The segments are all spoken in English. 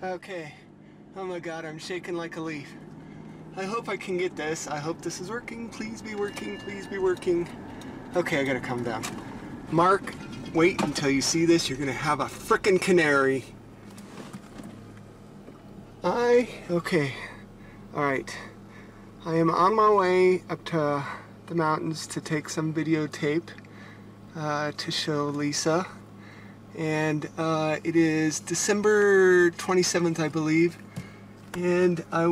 Okay. Oh my god, I'm shaking like a leaf. I hope I can get this. I hope this is working. Please be working. Please be working. Okay, I gotta calm down. Mark, wait until you see this. You're gonna have a frickin' canary. Okay. Alright. I am on my way up to the mountains to take some videotape to show Lisa. And it is December 27th, I believe. And I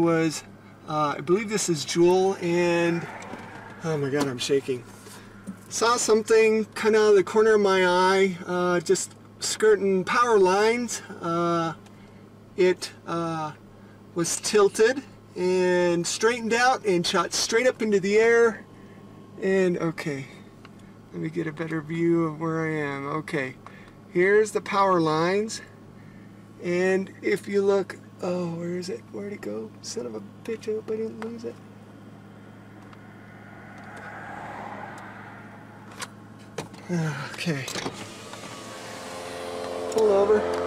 believe this is Jewel, and oh my god, I'm shaking. Saw something kind of out of the corner of my eye, just skirting power lines. It was tilted and straightened out and shot straight up into the air. And okay, let me get a better view of where I am. Okay, here's the power lines. And if you look, oh, where is it? Where'd it go? Son of a bitch, I hope I didn't lose it. Okay. Pull over.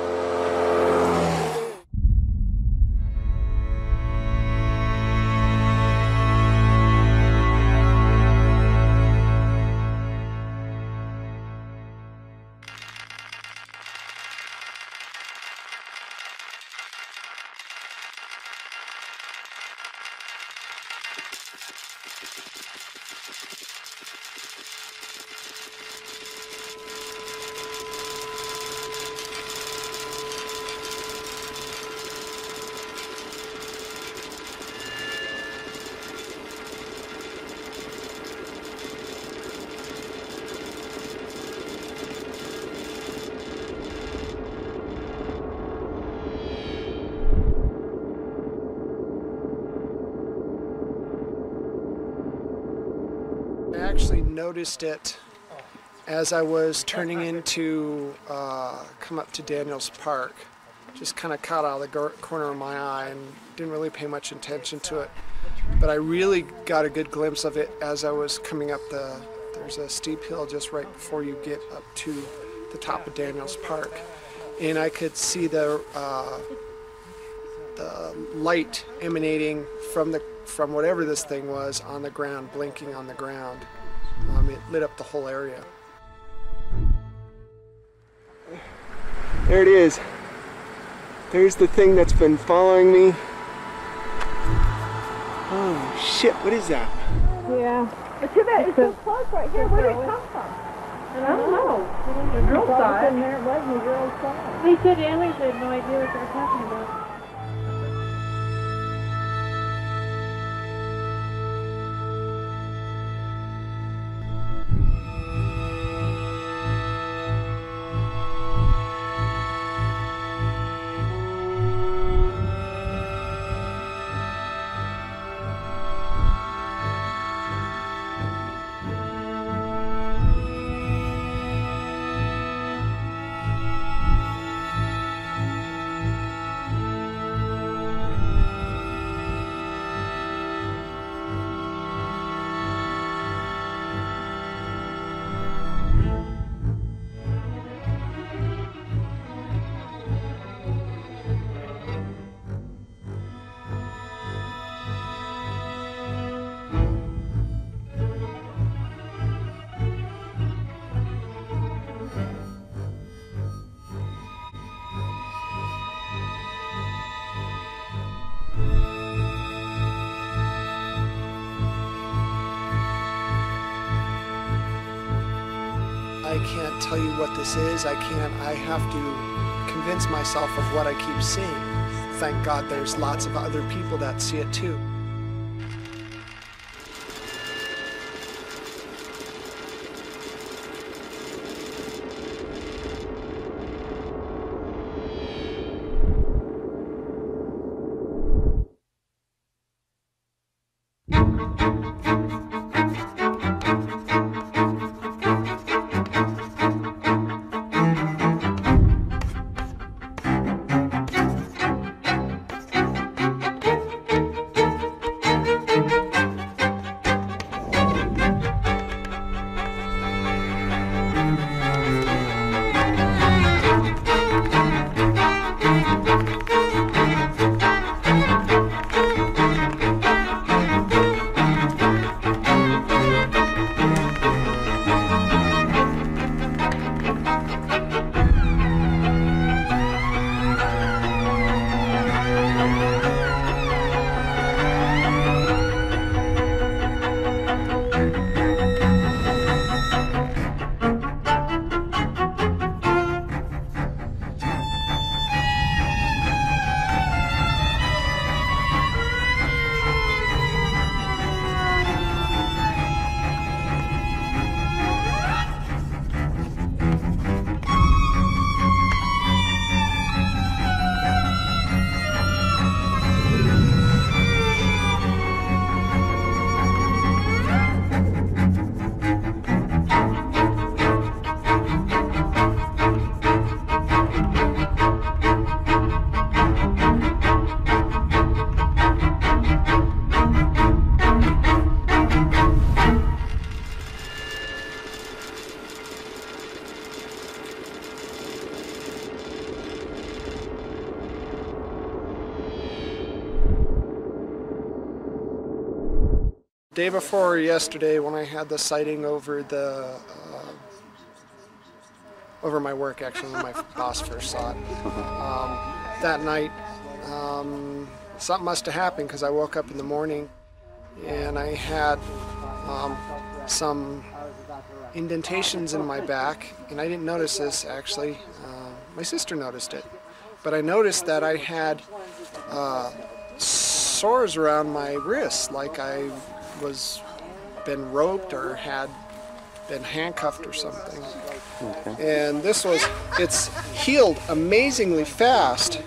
I actually noticed it as I was turning into come up to Daniels Park. Just kind of caught out of the corner of my eye and didn't really pay much attention to it. But I really got a good glimpse of it as I was coming up there's a steep hill just right before you get up to the top of Daniels Park. And I could see the light emanating from whatever this thing was on the ground, blinking on the ground. It lit up the whole area. There it is. There's the thing that's been following me. Oh shit, what is that? Yeah. But too bad it's so close right here. Where did it come from? I don't know. The girls saw it. There it was, and the girls saw it. They said aliens had no idea what they were talking about. I can't tell you what this is. I have to convince myself of what I keep seeing. Thank God there's lots of other people that see it too. day before yesterday, when I had the sighting over the over my work, actually, when my boss first saw it, that night, something must have happened because I woke up in the morning and I had some indentations in my back, and I didn't notice this actually. My sister noticed it, but I noticed that I had sores around my wrists, like I was been roped or had been handcuffed or something. Okay. And it's healed amazingly fast.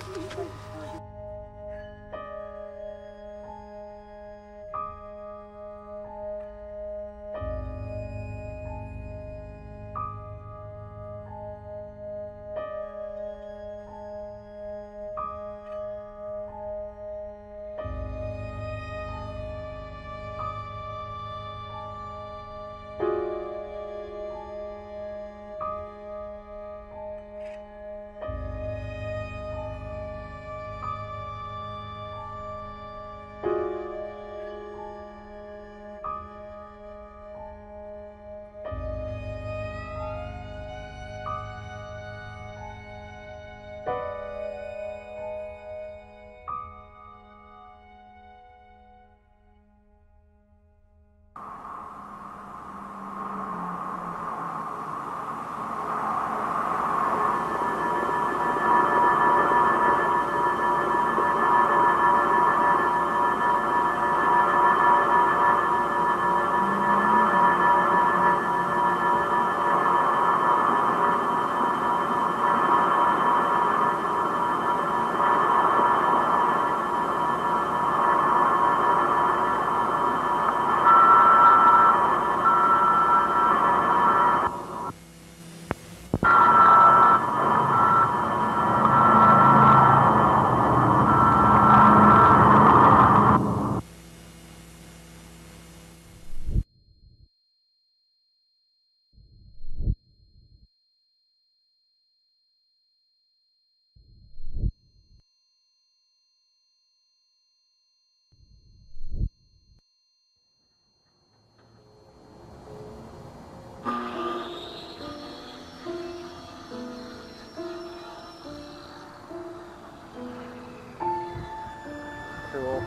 Cool.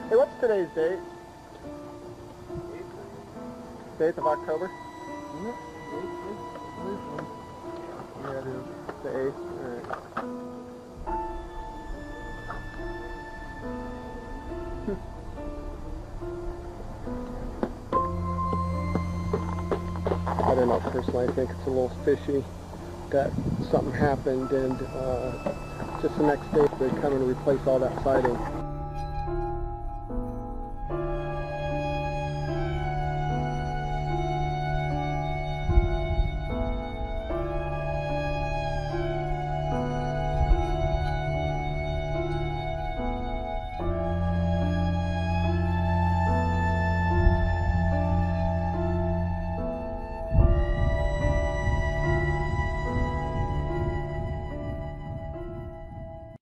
Hey, what's today's date? 8th of October? Yeah, it is. The 8th. Alright. I don't know, personally I think it's a little fishy that something happened and just the next day they come and replace all that siding.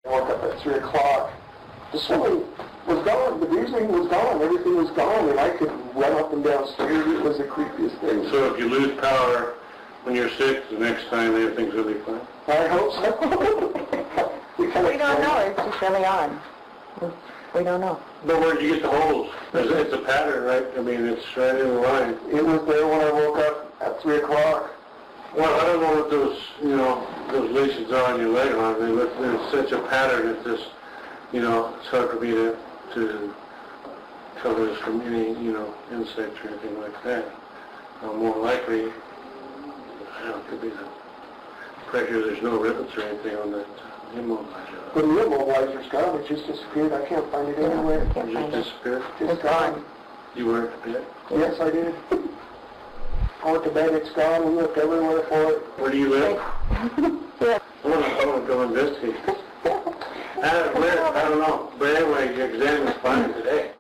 I woke up at 3 o'clock. The swimming was gone, the music was gone, everything was gone, and I could run up and down stairs. It was the creepiest thing. So if you lose power when you're sick, the next time everything's really fine? I hope so. We don't know, it's just early on. We don't know. But where'd you get the holes? It's a pattern, right? I mean, it's right in the line. It was there when I woke up at 3 o'clock. Well, I don't know what those, those lesions are on your leg, aren't they? But there's such a pattern, it's just, it's hard for me to cover this from any, insects or anything like that. More likely, I don't know, it could be the pressure. There's no rivets or anything on that immobilizer. The immobilizer's gone. It just disappeared. I can't find it anywhere. It just disappeared? It's gone. You were at bed? Yes, I did. I went to bed. It's gone. We looked everywhere for it. Where do you live? Yeah. I want to go investigate. I don't know. But anyway, your exam is fine today.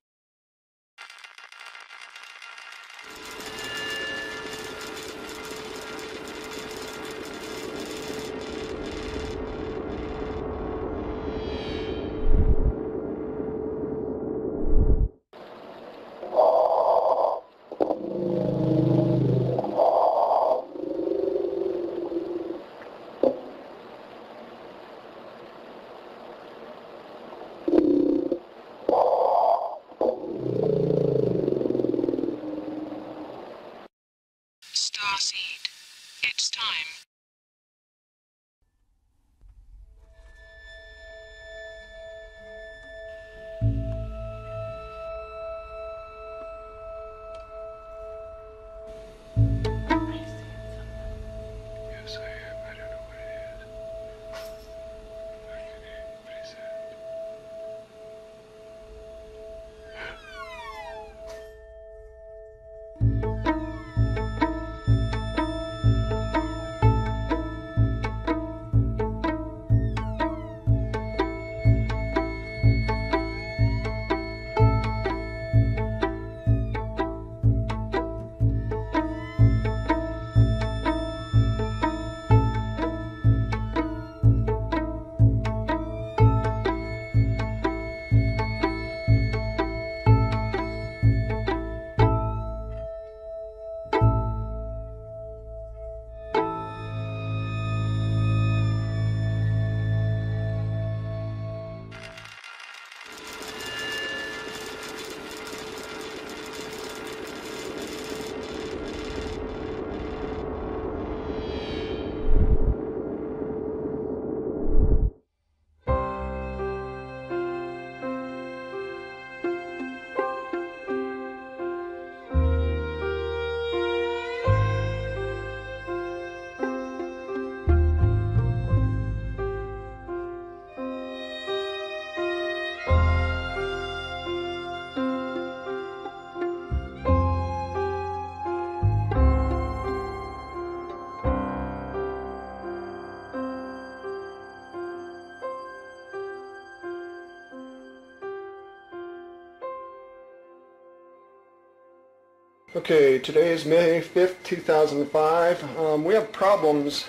Okay, today is May 5th, 2005. We have problems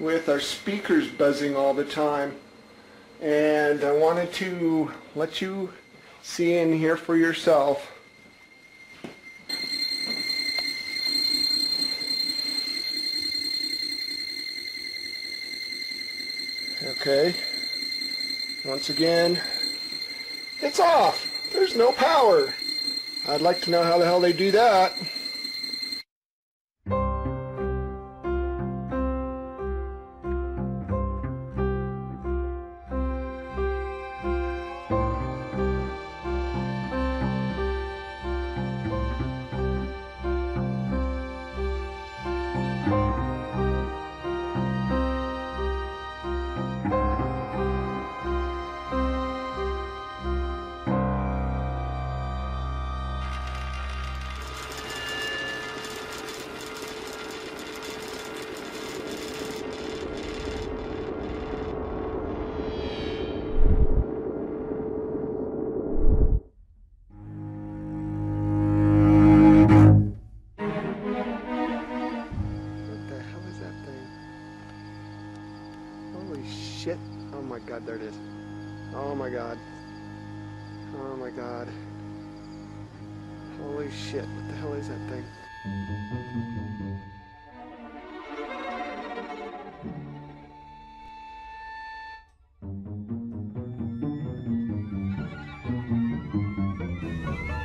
with our speakers buzzing all the time, and I wanted to let you see and hear for yourself. Okay, once again, it's off. There's no power. I'd like to know how the hell they do that. Shit. Oh my god, there it is. Oh my god. Oh my god. Holy shit, what the hell is that thing?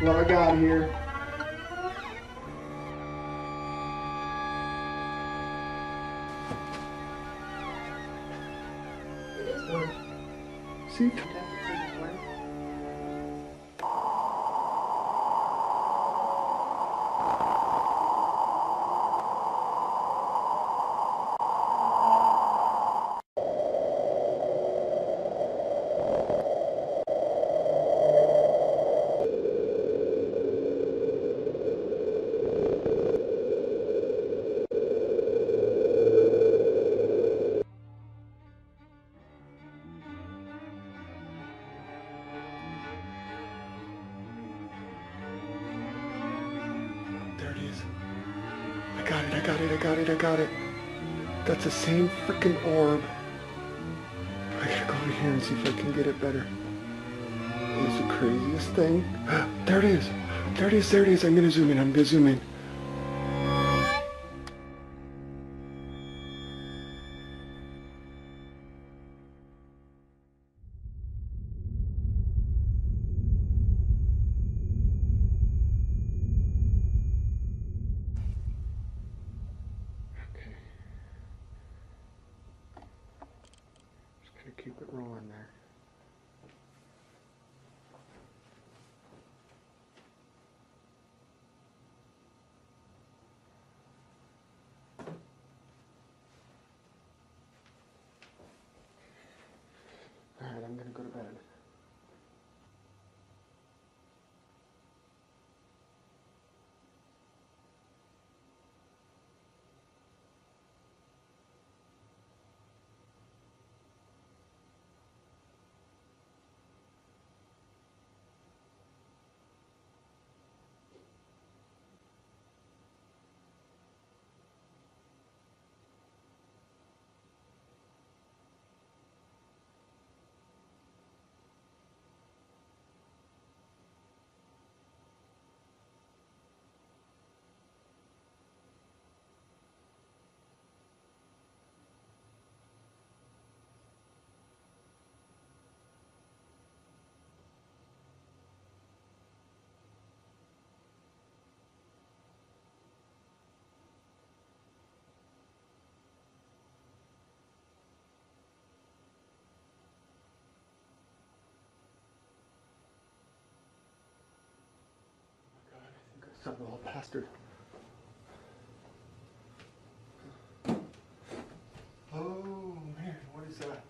What I got here? See? I got it. That's the same freaking orb. I gotta go over here and see if I can get it better. It's the craziest thing. There it is. There it is. There it is. I'm gonna zoom in. Keep it rolling there. All right, I'm gonna go to bed. Son of a little bastard. Oh man, what is that?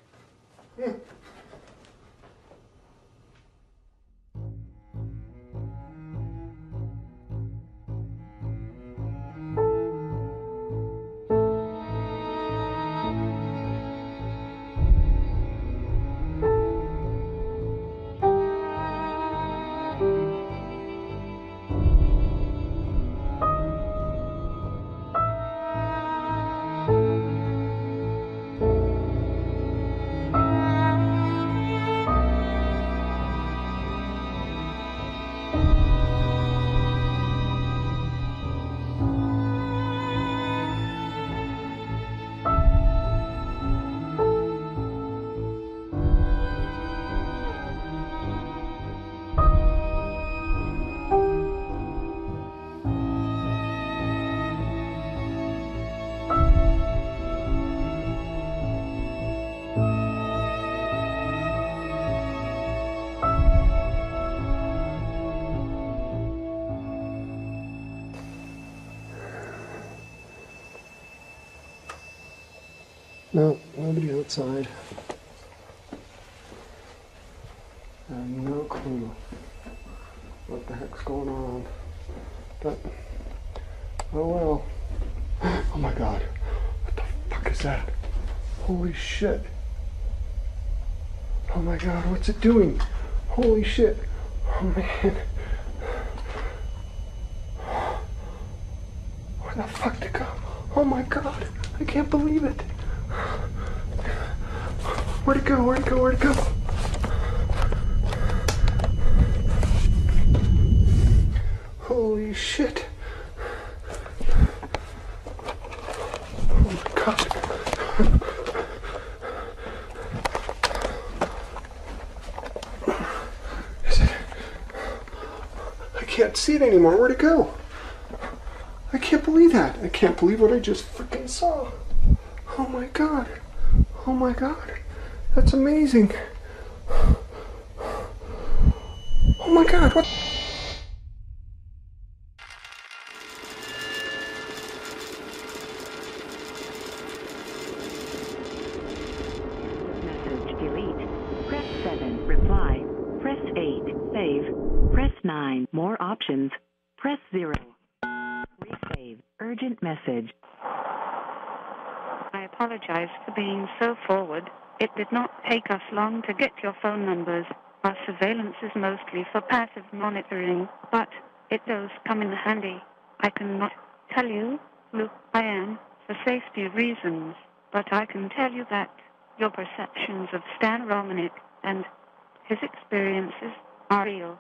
No, nobody outside. I have no clue what the heck's going on. But, oh well. Oh my god. What the fuck is that? Holy shit. Oh my god, what's it doing? Holy shit. Oh man. Where the fuck did it go? Oh my god. I can't believe it. Where'd it go? Where'd it go? Where'd it go? Holy shit. Oh my god. Is it? I can't see it anymore. Where'd it go? I can't believe that. I can't believe what I just freaking saw. Oh my god. Oh my god. That's amazing. Oh my god, what? Message delete. Press 7. Reply. Press 8. Save. Press 9. More options. Press 0. Resave. Urgent message. I apologize for being so forward. It did not take us long to get your phone numbers. Our surveillance is mostly for passive monitoring, but it does come in handy. I cannot tell you who I am for safety reasons, but I can tell you that your perceptions of Stan Romanek and his experiences are real.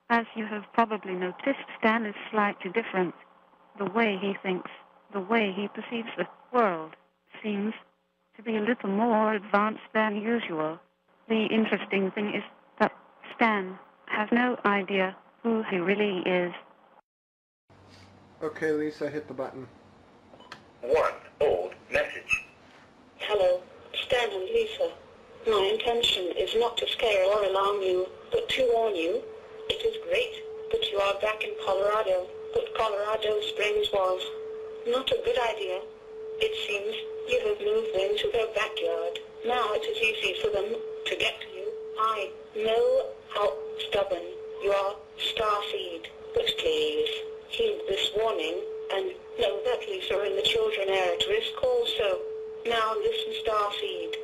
As you have probably noticed, Stan is slightly different. The way he thinks, the way he perceives the world, seems to be a little more advanced than usual. The interesting thing is that Stan has no idea who he really is. Okay, Lisa, hit the button. 1 old message. Hello, Stan and Lisa. My intention is not to scare or alarm you, but to warn you. It is great that you are back in Colorado, but Colorado Springs was not a good idea. It seems you have moved into their backyard. Now it is easy for them to get to you. I know how stubborn you are, Starseed, but please heed this warning and know that Lisa and the children are at risk also. Now listen, Starseed.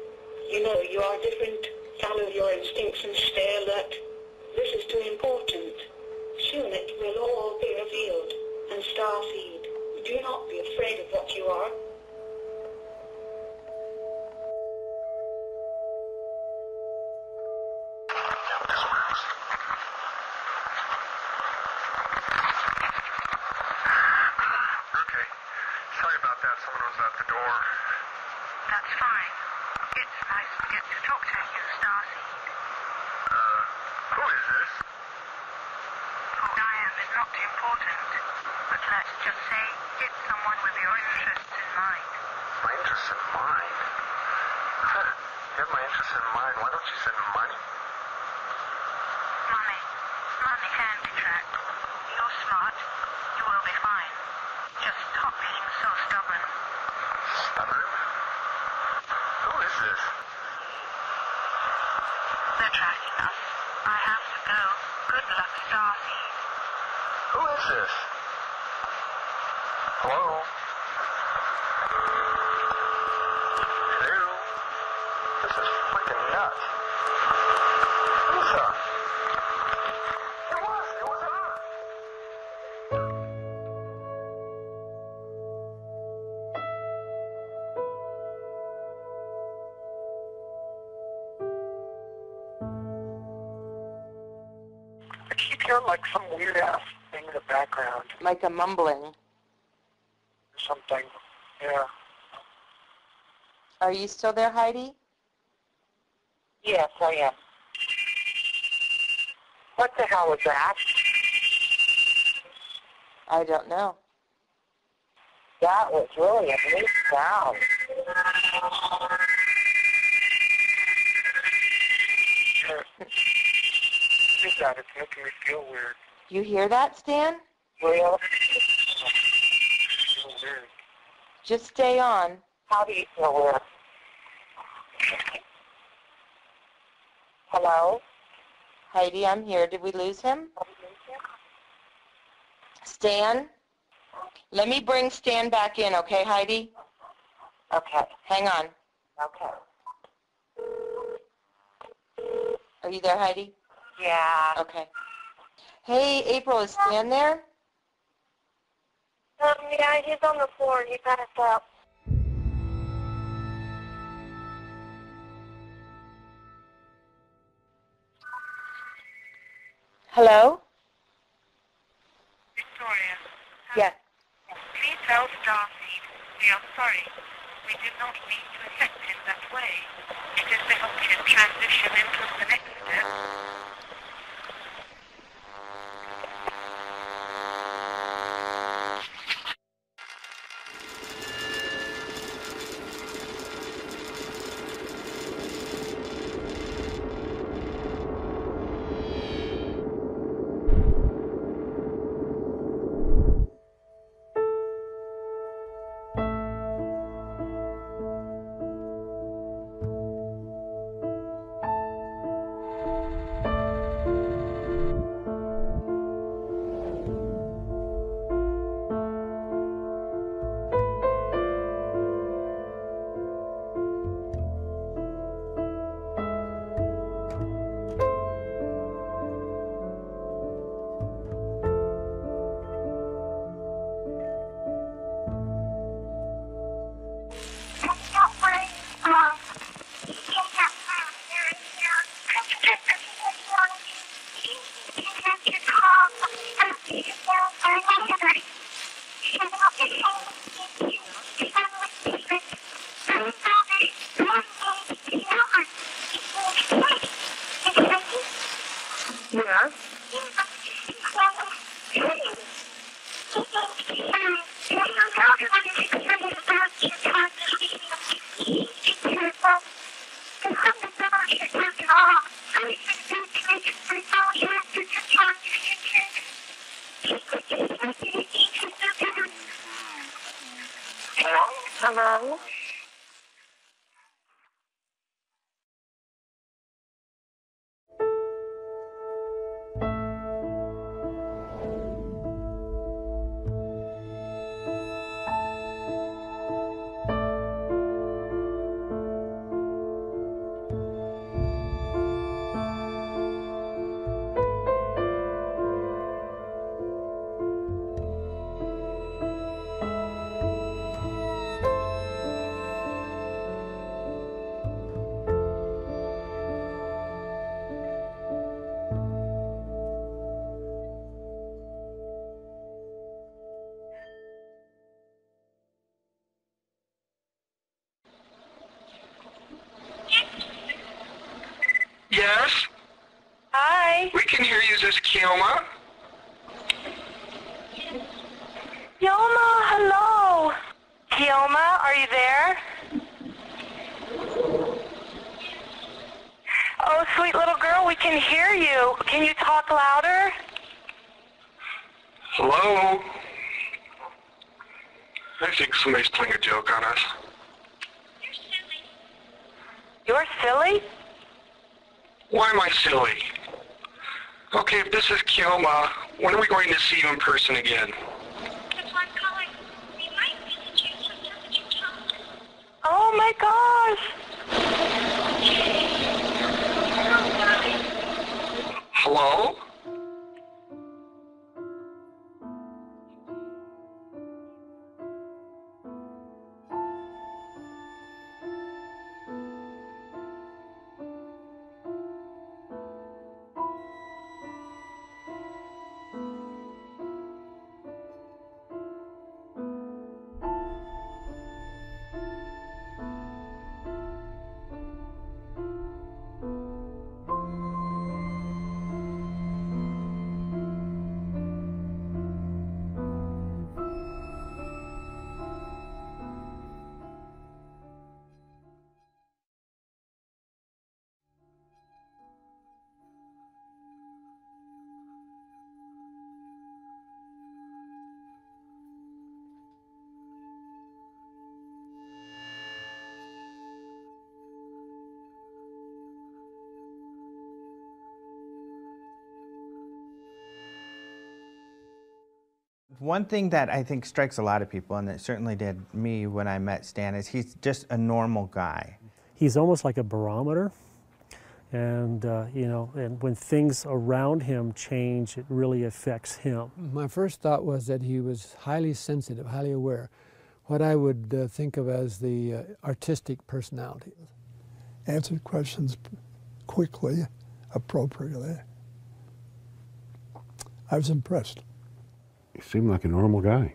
You know you are different. Follow your instincts and stay alert. This is too important. Soon it will all be revealed. And Starseed, do not be afraid of what you are. Okay. Sorry about that. Someone was at the door. That's fine. It's nice to get to talk to you, Starseed. Who is this? Who I am is not important, but let's just say it's someone with your interests in mind. My interests in mind? You have my interests in mind. Why don't you send money? Money. Money can be tracked. You're smart. You will be fine. Just stop being so stubborn. Stubborn? Who is this? They're tracking us. I have to go. Good luck, Starseed. Who is this? Hello? Hello? This is freaking nuts. Lisa! It was her! I keep hearing like some weird ass thing in the background. Like a mumbling. Something. Yeah. Are you still there, Heidi? Yes, I am. What the hell was that? I don't know. That was really a neat sound. That it's making me feel weird. You hear that, Stan? Real? Feel weird. Just stay on. How do you feel weird? Hello? Heidi, I'm here. Did we lose him? Stan? Let me bring Stan back in, okay, Heidi? Okay. Hang on. Okay. Are you there, Heidi? Yeah. Okay. Hey, April, is Stan there? Yeah, he's on the floor. He passed out. Hello? Victoria. Yes. Please tell Starseed we are sorry. We did not mean to affect him that way. It is to help him transition into the next step. Hello? Yes? Hi. We can hear you. Is this Kioma? Kioma, hello. Kioma, are you there? Oh, sweet little girl, we can hear you. Can you talk louder? Hello? I think somebody's playing a joke on us. You're silly? Why am I silly? Okay, if this is Kioma, when are we going to see you in person again? Oh my gosh. Hello? One thing that I think strikes a lot of people, and it certainly did me when I met Stan, is he's just a normal guy. He's almost like a barometer, and you know, and when things around him change, it really affects him. My first thought was that he was highly sensitive, highly aware, what I would think of as the artistic personality. Answered questions quickly, appropriately. I was impressed. He seemed like a normal guy.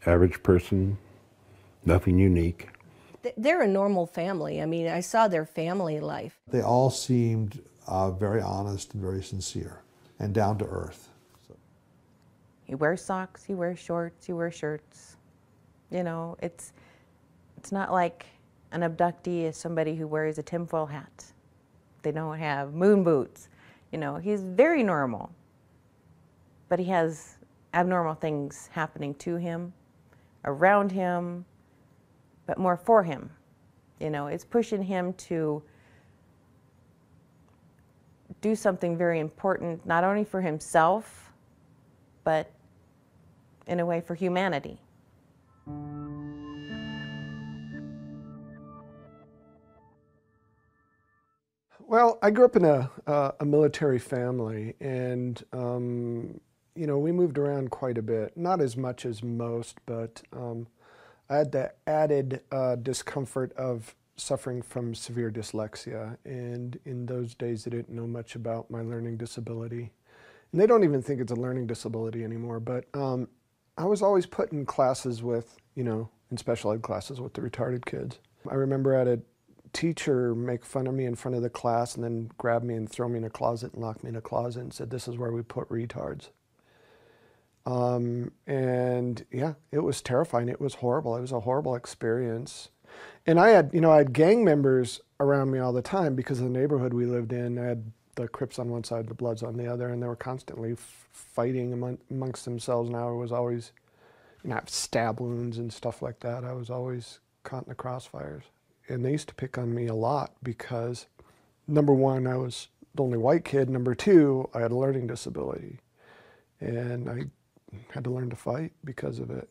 Average person, nothing unique. They're a normal family. I mean, I saw their family life. They all seemed very honest and very sincere and down to earth. So. He wears socks, he wears shorts, he wears shirts. You know, it's not like an abductee is somebody who wears a tinfoil hat. They don't have moon boots. You know, he's very normal. But he has abnormal things happening to him, around him, but more for him. You know, it's pushing him to do something very important, not only for himself, but in a way for humanity. Well, I grew up in a military family, and you know, we moved around quite a bit. Not as much as most, but I had the added discomfort of suffering from severe dyslexia, and in those days they didn't know much about my learning disability. And they don't even think it's a learning disability anymore, but I was always put in classes with, you know, in special ed classes with the retarded kids. I remember I had a teacher make fun of me in front of the class and then grab me and throw me in a closet and lock me in a closet and said, "This is where we put retards." And yeah, it was terrifying. It was horrible. It was a horrible experience. And I had, you know, I had gang members around me all the time because of the neighborhood we lived in. I had the Crips on one side, the Bloods on the other, and they were constantly fighting amongst themselves. And I was always, you know, I have stab wounds and stuff like that. I was always caught in the crossfires. And they used to pick on me a lot because, number one, I was the only white kid. Number two, I had a learning disability. And I had to learn to fight because of it.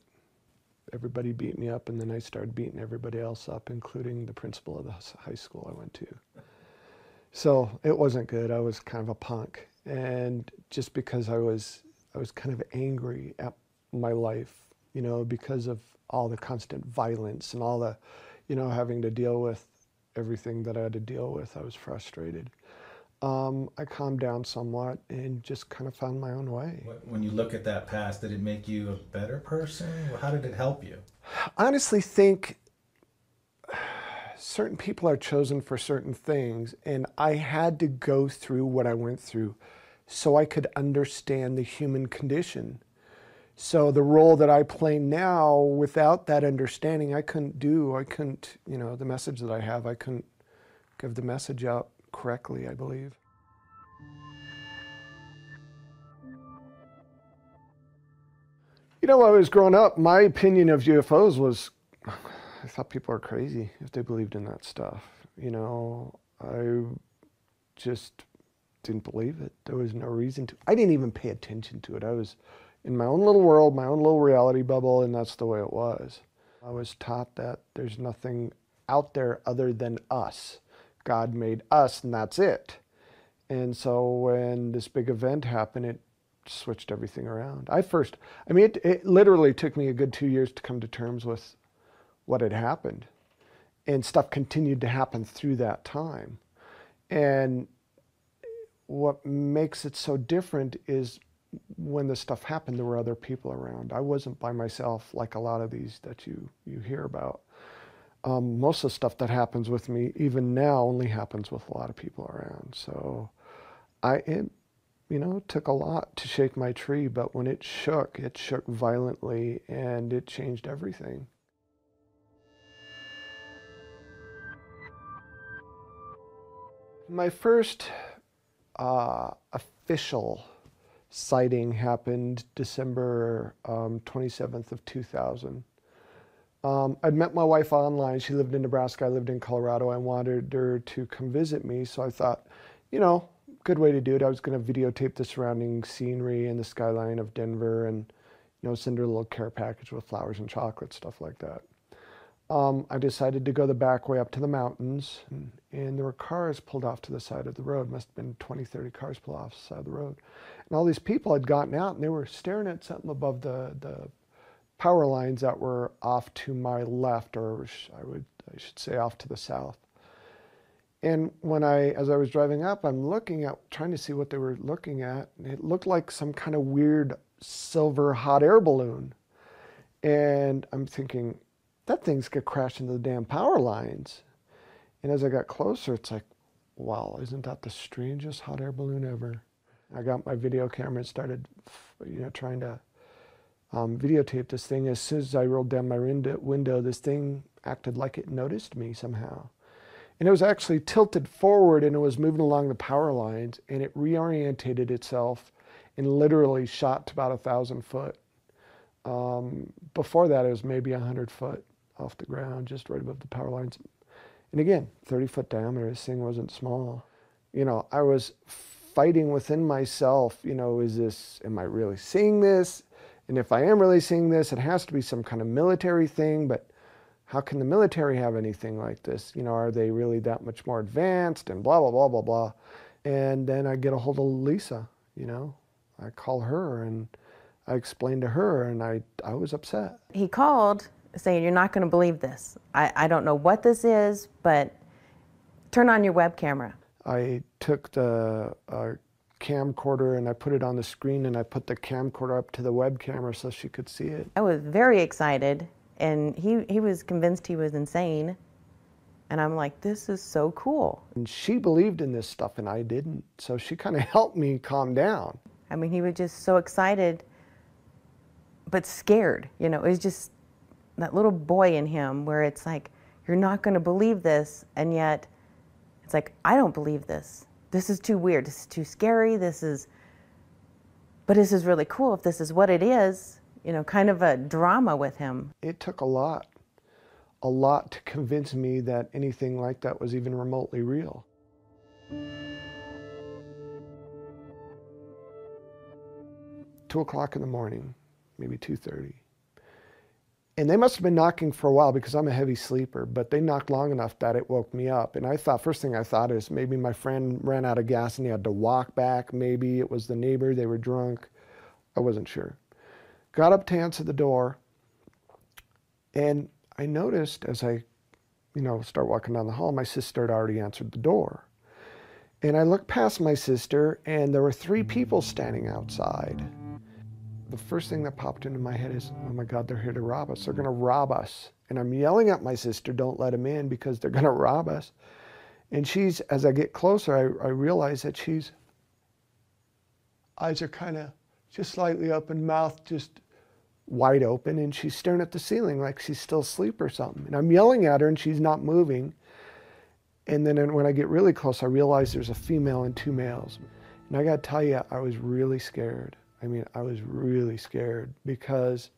Everybody beat me up, and then I started beating everybody else up, including the principal of the high school I went to. So it wasn't good. I was kind of a punk. And just because I was kind of angry at my life, you know, because of all the constant violence and all the, you know, having to deal with everything that I had to deal with, I was frustrated. I calmed down somewhat and just kind of found my own way. When you look at that past, did it make you a better person? How did it help you? I honestly think certain people are chosen for certain things, and I had to go through what I went through so I could understand the human condition. So the role that I play now, without that understanding, I couldn't, you know, the message that I have, I couldn't give the message out correctly, I believe. You know, when I was growing up, my opinion of UFOs was, I thought people are crazy if they believed in that stuff. You know, I just didn't believe it. There was no reason to. I didn't even pay attention to it. I was in my own little world, my own little reality bubble, and that's the way it was. I was taught that there's nothing out there other than us. God made us, and that's it. And so when this big event happened, it switched everything around. I mean, it literally took me a good 2 years to come to terms with what had happened. And stuff continued to happen through that time. And what makes it so different is when this stuff happened, there were other people around. I wasn't by myself like a lot of these that you hear about. Most of the stuff that happens with me, even now, only happens with a lot of people around. So it you know, took a lot to shake my tree, but when it shook violently, and it changed everything. My first official sighting happened December 27th of 2000. I'd met my wife online. She lived in Nebraska. I lived in Colorado. I wanted her to come visit me, so I thought, you know, good way to do it. I was going to videotape the surrounding scenery and the skyline of Denver and you know, send her a little care package with flowers and chocolate, stuff like that. I decided to go the back way up to the mountains, and there were cars pulled off to the side of the road. Must have been 20, 30 cars pulled off the side of the road. And all these people had gotten out, and they were staring at something above the power lines that were off to my left, or I should say off to the south. And as I was driving up, I'm looking at, trying to see what they were looking at, and it looked like some kind of weird silver hot air balloon. And I'm thinking, that thing's gonna crash into the damn power lines. And as I got closer, it's like, wow, isn't that the strangest hot air balloon ever? I got my video camera and started, you know, trying to videotape this thing. As soon as I rolled down my window, this thing acted like it noticed me somehow. And it was actually tilted forward, and it was moving along the power lines, and it reorientated itself and literally shot to about 1,000 foot. Before that, it was maybe 100 foot off the ground, just right above the power lines. And again, 30-foot diameter, this thing wasn't small. You know, I was fighting within myself, you know, am I really seeing this? And if I am really seeing this, it has to be some kind of military thing, but how can the military have anything like this? You know, are they really that much more advanced, and blah, blah, blah, blah, blah. And then I get a hold of Lisa, you know. I call her, and I explained to her, and I was upset. He called saying, you're not going to believe this. I don't know what this is, but turn on your web camera. I took the camcorder and I put it on the screen, and I put the camcorder up to the web camera so she could see it. I was very excited, and he was convinced he was insane. And I'm like, this is so cool. And she believed in this stuff and I didn't. So she kind of helped me calm down. I mean, he was just so excited, but scared. You know, it was just that little boy in him where it's like, you're not going to believe this. And yet it's like, I don't believe this. This is too weird. This is too scary. But this is really cool if this is what it is, you know, kind of a drama with him. It took a lot to convince me that anything like that was even remotely real. 2 o'clock in the morning, maybe 2:30. And they must have been knocking for a while because I'm a heavy sleeper, but they knocked long enough that it woke me up. And I thought, first thing I thought is maybe my friend ran out of gas and he had to walk back. Maybe it was the neighbor, they were drunk. I wasn't sure. Got up to answer the door, and I noticed as I, you know, start walking down the hall, my sister had already answered the door. And I looked past my sister, and there were 3 people standing outside. The first thing that popped into my head is, oh my God, they're here to rob us. They're going to rob us. And I'm yelling at my sister, don't let them in because they're going to rob us. And as I get closer, I realize that eyes are kind of just slightly open, mouth just wide open, and she's staring at the ceiling like she's still asleep or something. And I'm yelling at her and she's not moving. And then when I get really close, I realize there's a female and 2 males. And I got to tell you, I was really scared. I mean, I was really scared because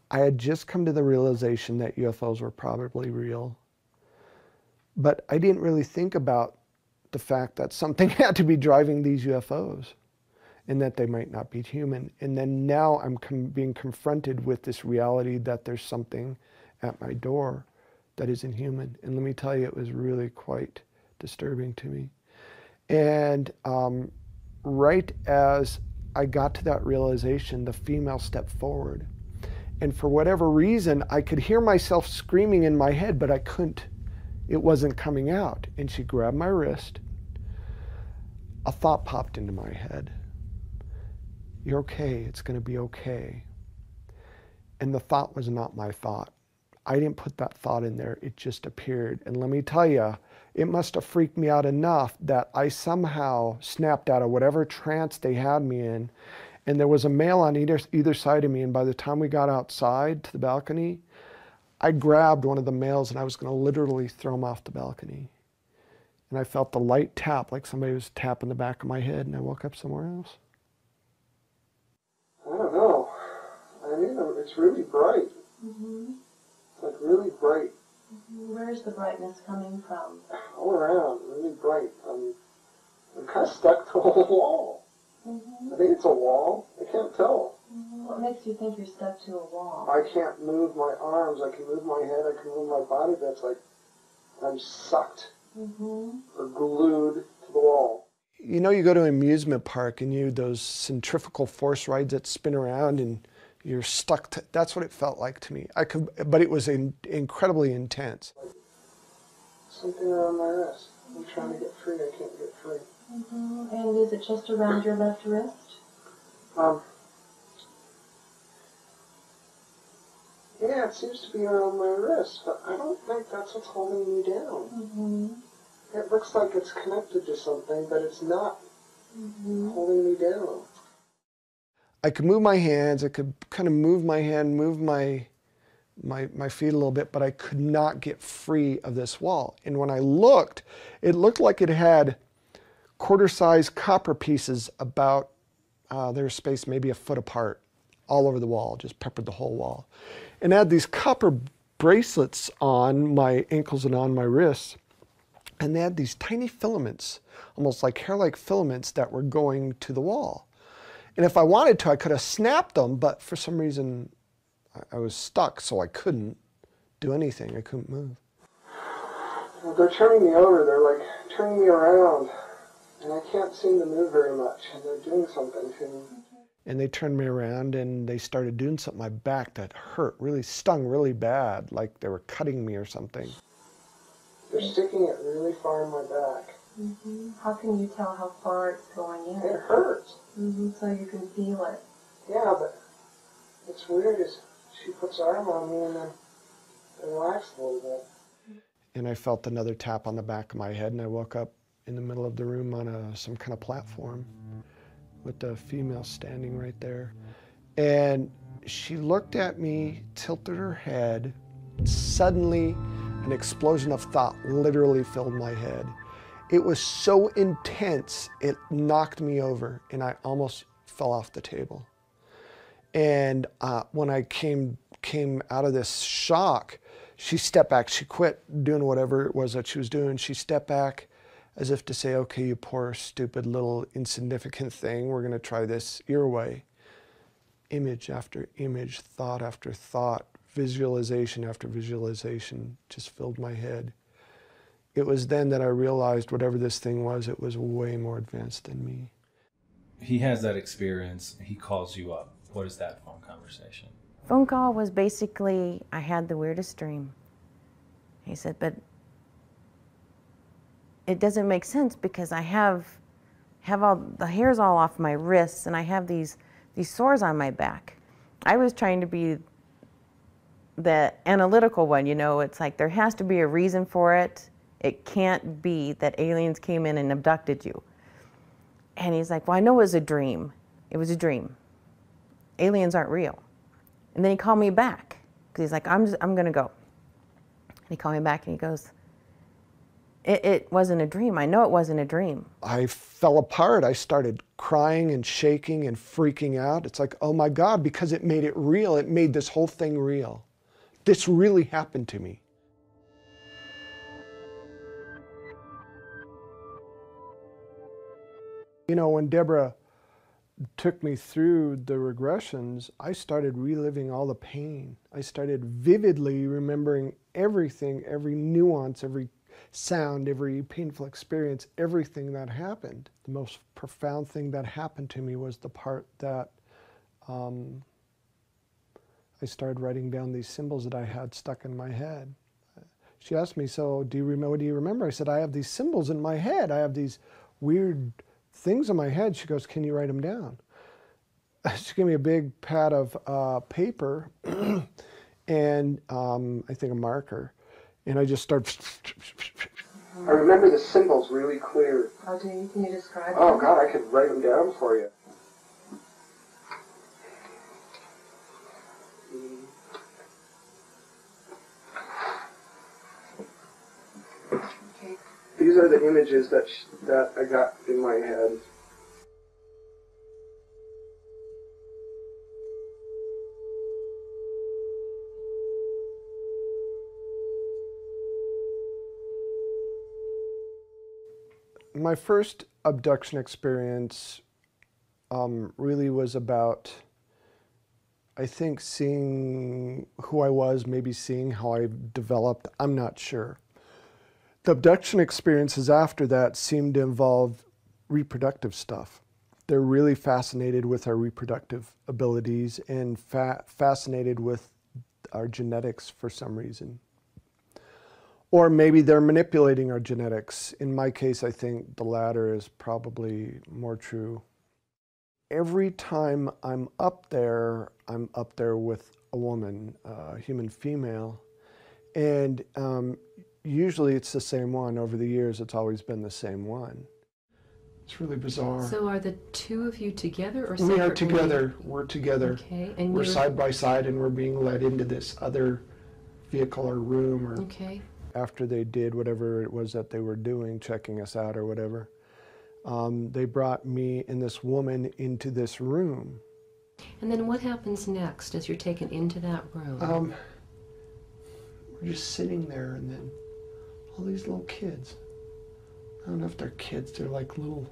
I had just come to the realization that UFOs were probably real. But I didn't really think about the fact that something had to be driving these UFOs and that they might not be human. And then now I'm being confronted with this reality that there's something at my door that isn't human. And let me tell you, it was really quite disturbing to me. And right as I got to that realization, the female stepped forward. And for whatever reason, I could hear myself screaming in my head, but I couldn't. It wasn't coming out. And she grabbed my wrist. A thought popped into my head. You're okay. It's going to be okay. And the thought was not my thought. I didn't put that thought in there. It just appeared. And let me tell you, it must have freaked me out enough that I somehow snapped out of whatever trance they had me in. And there was a male on either side of me. And by the time we got outside to the balcony, I grabbed one of the males and I was going to literally throw him off the balcony. And I felt the light tap, like somebody was tapping the back of my head, and I woke up somewhere else. I don't know. I mean, it's really bright. Mm-hmm. It's like really bright. Where's the brightness coming from? All around, really bright. I'm kind of stuck to a wall. Mm-hmm. I think it's a wall. I can't tell. Mm-hmm. What makes you think you're stuck to a wall? I can't move my arms, I can move my head, I can move my body, but it's like I'm sucked or glued to the wall. You know, you go to an amusement park and you those centrifugal force rides that spin around and you're stuck to, that's what it felt like to me. But it was incredibly intense. Something around my wrist. I'm trying to get free, I can't get free. And is it just around your left wrist? Yeah, it seems to be around my wrist, but I don't think that's what's holding me down. It looks like it's connected to something, but it's not holding me down. I could move my hands, I could kind of move my hand, move my feet a little bit, but I could not get free of this wall. And when I looked, it looked like it had quarter-sized copper pieces about their space maybe a foot apart, all over the wall, just peppered the whole wall. And I had these copper bracelets on my ankles and on my wrists, and they had these tiny filaments, almost like hair-like filaments that were going to the wall. And if I wanted to, I could have snapped them, but for some reason, I was stuck, so I couldn't do anything. I couldn't move. Well, they're turning me over. They're like turning me around, and I can't seem to move very much, and they're doing something to me. And they turned me around, and they started doing something to my back that hurt, really stung really bad, like they were cutting me or something. They're sticking it really far in my back. How can you tell how far it's going in? It hurts. So you can feel it. Yeah, but it's weird. She puts her arm on me and then it relaxed a little bit. And I felt another tap on the back of my head, and I woke up in the middle of the room on some kind of platform with the female standing right there. And she looked at me, tilted her head. Suddenly, an explosion of thought literally filled my head. It was so intense, it knocked me over, and I almost fell off the table. And when I came out of this shock, she stepped back. She quit doing whatever it was that she was doing. She stepped back as if to say, okay, you poor, stupid, little, insignificant thing, we're going to try this your way. Image after image, thought after thought, visualization after visualization just filled my head. It was then that I realized whatever this thing was, it was way more advanced than me. He has that experience. He calls you up. What is that phone conversation? Phone call was basically, I had the weirdest dream. He said, but it doesn't make sense because I have all the hairs all off my wrists and I have these sores on my back. I was trying to be the analytical one, you know, it's like there has to be a reason for it. It can't be that aliens came in and abducted you. And he's like, well, I know it was a dream. It was a dream. Aliens aren't real. And then he called me back because he's like, I'm going to go. And he called me back and he goes, it wasn't a dream. I know it wasn't a dream. I fell apart. I started crying and shaking and freaking out. It's like, oh my God, because it made it real. It made this whole thing real. This really happened to me. You know, when Deborah took me through the regressions, I started reliving all the pain. I started vividly remembering everything, every nuance, every sound, every painful experience, everything that happened. The most profound thing that happened to me was the part that I started writing down these symbols that I had stuck in my head. She asked me, so what do you remember? I said, I have these symbols in my head. I have these weird things in my head. She goes, can you write them down? She gave me a big pad of paper and I think a marker. And I just started. I remember the symbols really clear. How do you, can you describe them? Oh God, I could write them down for you. Okay. These are the images that I got in my head. My first abduction experience really was about I think seeing who I was, maybe seeing how I developed, I'm not sure. The abduction experiences after that seemed to involve reproductive stuff. They're really fascinated with our reproductive abilities and fascinated with our genetics for some reason. Or maybe they're manipulating our genetics. In my case, I think the latter is probably more true. Every time I'm up there with a woman, a human female, and usually it's the same one. Over the years, it's always been the same one. It's really bizarre. So are the two of you together or We separately? are together. We're together. Okay. And we're side by side, and we're being led into this other vehicle or room. Or okay. After they did whatever it was that they were doing, checking us out or whatever, they brought me and this woman into this room. And then what happens next as you're taken into that room? We're just sitting there, and then all these little kids. I don't know if they're kids. They're like little.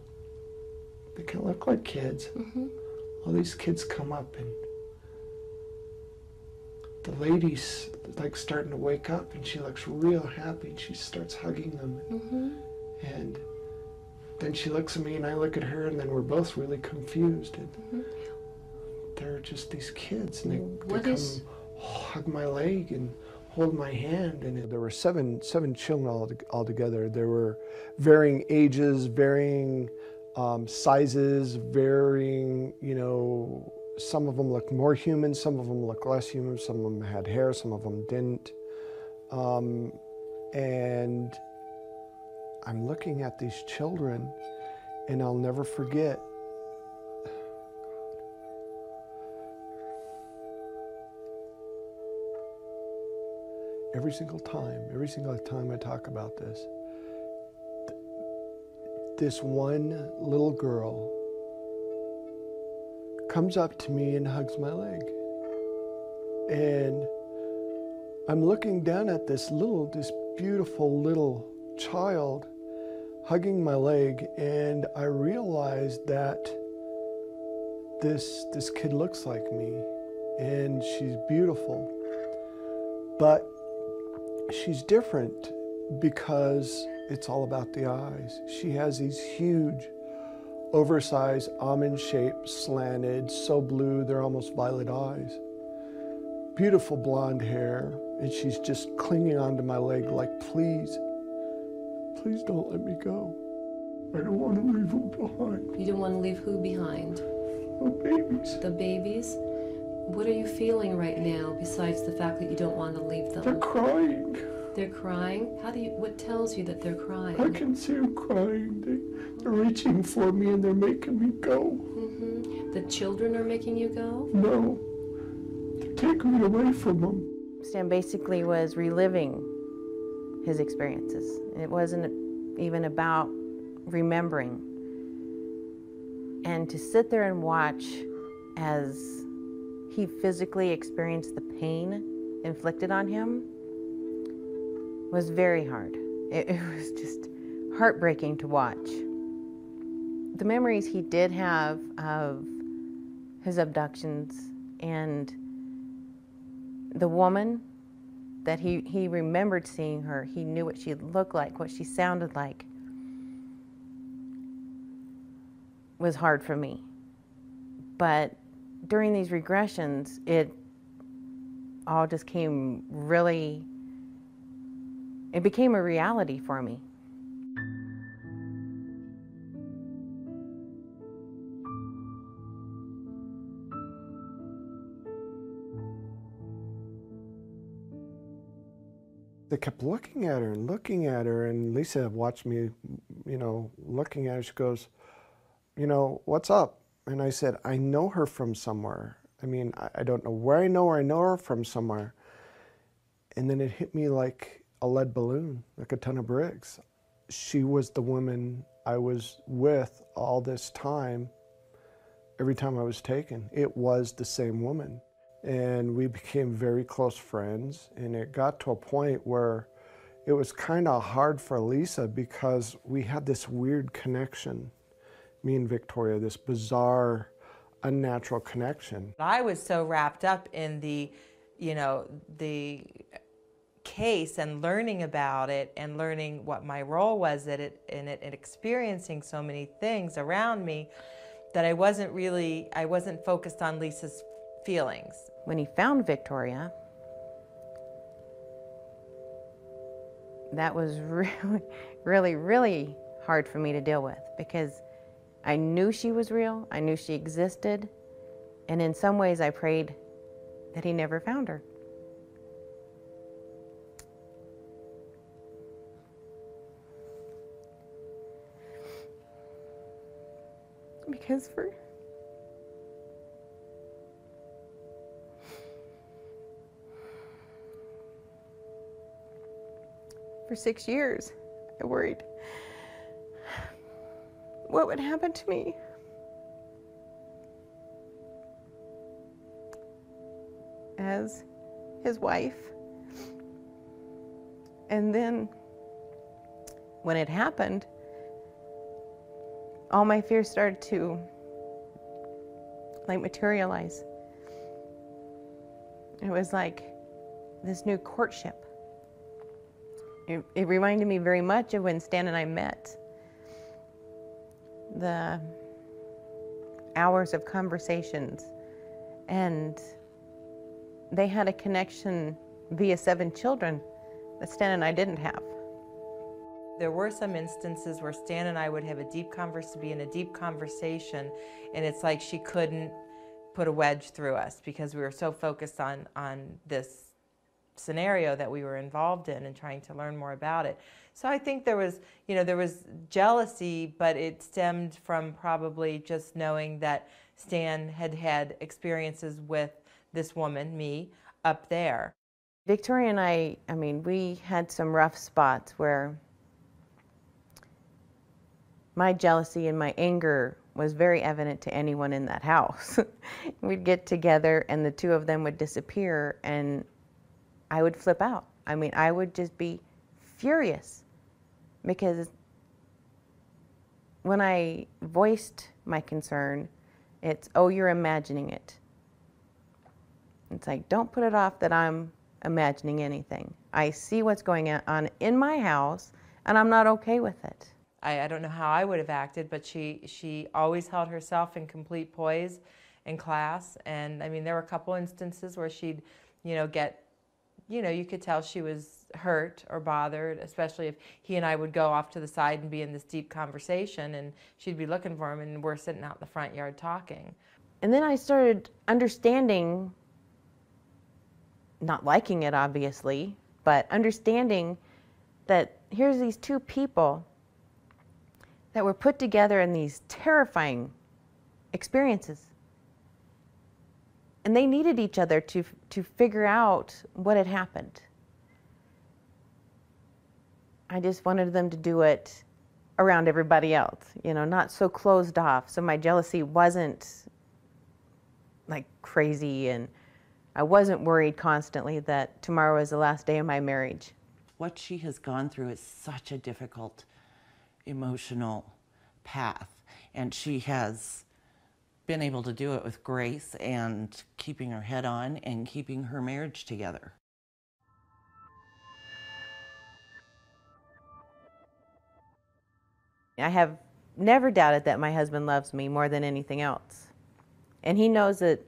They kind of look like kids. Mm-hmm. All these kids come up, and the lady's like starting to wake up, and she looks real happy. And she starts hugging them, Mm-hmm. and then she looks at me, and I look at her, and then we're both really confused. And Mm-hmm. they're just these kids, and they What come is- hug my leg and hold my hand. And there were seven children altogether. There were varying ages, varying sizes, varying, you know, some of them looked more human, some of them looked less human, some of them had hair, some of them didn't. And I'm looking at these children, and I'll never forget, every single time I talk about this, this one little girl comes up to me and hugs my leg. And I'm looking down at this beautiful little child hugging my leg, and I realized that this kid looks like me, and she's beautiful. But she's different because it's all about the eyes. She has these huge, oversized, almond-shaped, slanted, so blue, they're almost violet eyes. Beautiful blonde hair, and she's just clinging onto my leg like, please, please don't let me go. I don't want to leave them behind. You don't want to leave who behind? The babies. The babies? What are you feeling right now besides the fact that you don't want to leave them? They're crying. They're crying? What tells you that they're crying? I can see them crying. They're reaching for me, and they're making me go. Mm-hmm. The children are making you go? No. They're taking me away from them. Stan basically was reliving his experiences. It wasn't even about remembering. And to sit there and watch as he physically experienced the pain inflicted on him was very hard. It was just heartbreaking to watch. The memories he did have of his abductions and the woman that he remembered seeing her, he knew what she looked like, what she sounded like, was hard for me. But during these regressions, it all just came really, it became a reality for me. They kept looking at her and looking at her, and Lisa watched me, you know, looking at her. She goes, you know, what's up? And I said, I know her from somewhere. I mean, I don't know where I know her. I know her from somewhere. And then it hit me like a lead balloon, like a ton of bricks. She was the woman I was with all this time, every time I was taken. It was the same woman. And we became very close friends. And it got to a point where it was kind of hard for Lisa because we had this weird connection, me and Victoria, this bizarre, unnatural connection. I was so wrapped up in the, the case and learning about it and learning what my role was in it and experiencing so many things around me that I wasn't focused on Lisa's feelings. When he found Victoria, that was really hard for me to deal with, because I knew she was real, I knew she existed, and in some ways I prayed that he never found her. Because for 6 years, I worried what would happen to me. As his wife. And then when it happened, all my fears started to materialize. It was like this new courtship. It reminded me very much of when Stan and I met. The hours of conversations, and they had a connection via 7 children that Stan and I didn't have. There were some instances where Stan and I would have be in a deep conversation, and it's like she couldn't put a wedge through us because we were so focused on this scenario that we were involved in and trying to learn more about it. So I think there was jealousy, but it stemmed from probably just knowing that Stan had had experiences with this woman, me, up there. Victoria and I mean, we had some rough spots where my jealousy and my anger was very evident to anyone in that house. We'd get together and the two of them would disappear and I would flip out. I mean, I would just be furious because when I voiced my concern, it's, oh, you're imagining it. It's like, don't put it off that I'm imagining anything. I see what's going on in my house and I'm not okay with it. I don't know how I would have acted, but she always held herself in complete poise in class. And I mean, there were a couple instances where she'd, get, you could tell she was hurt or bothered, especially if he and I would go off to the side and be in this deep conversation and she'd be looking for him and we're sitting out in the front yard talking. And then I started understanding, not liking it obviously, but understanding that here's these two people that were put together in these terrifying experiences. And they needed each other to figure out what had happened. I just wanted them to do it around everybody else, not so closed off. So my jealousy wasn't like crazy, and I wasn't worried constantly that tomorrow is the last day of my marriage. What she has gone through is such a difficult emotional path, and she has been able to do it with grace and keeping her head on and keeping her marriage together. I have never doubted that my husband loves me more than anything else. And he knows that,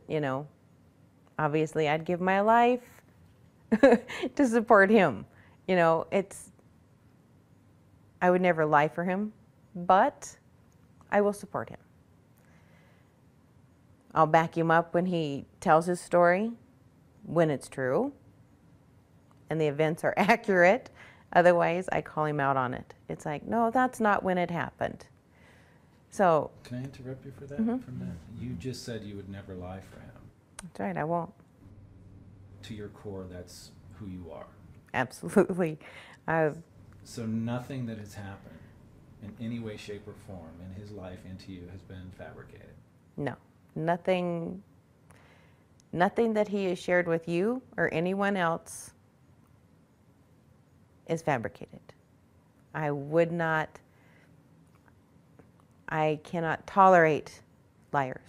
obviously I'd give my life to support him. I would never lie for him, but I will support him. I'll back him up when he tells his story, when it's true, and the events are accurate. Otherwise, I call him out on it. It's like, no, that's not when it happened. So. Can I interrupt you for that? You just said you would never lie for him. That's right, I won't. To your core, that's who you are. Absolutely. So nothing that has happened in any way, shape, or form in his life and to you has been fabricated? No. Nothing that he has shared with you or anyone else is fabricated. I cannot tolerate liars.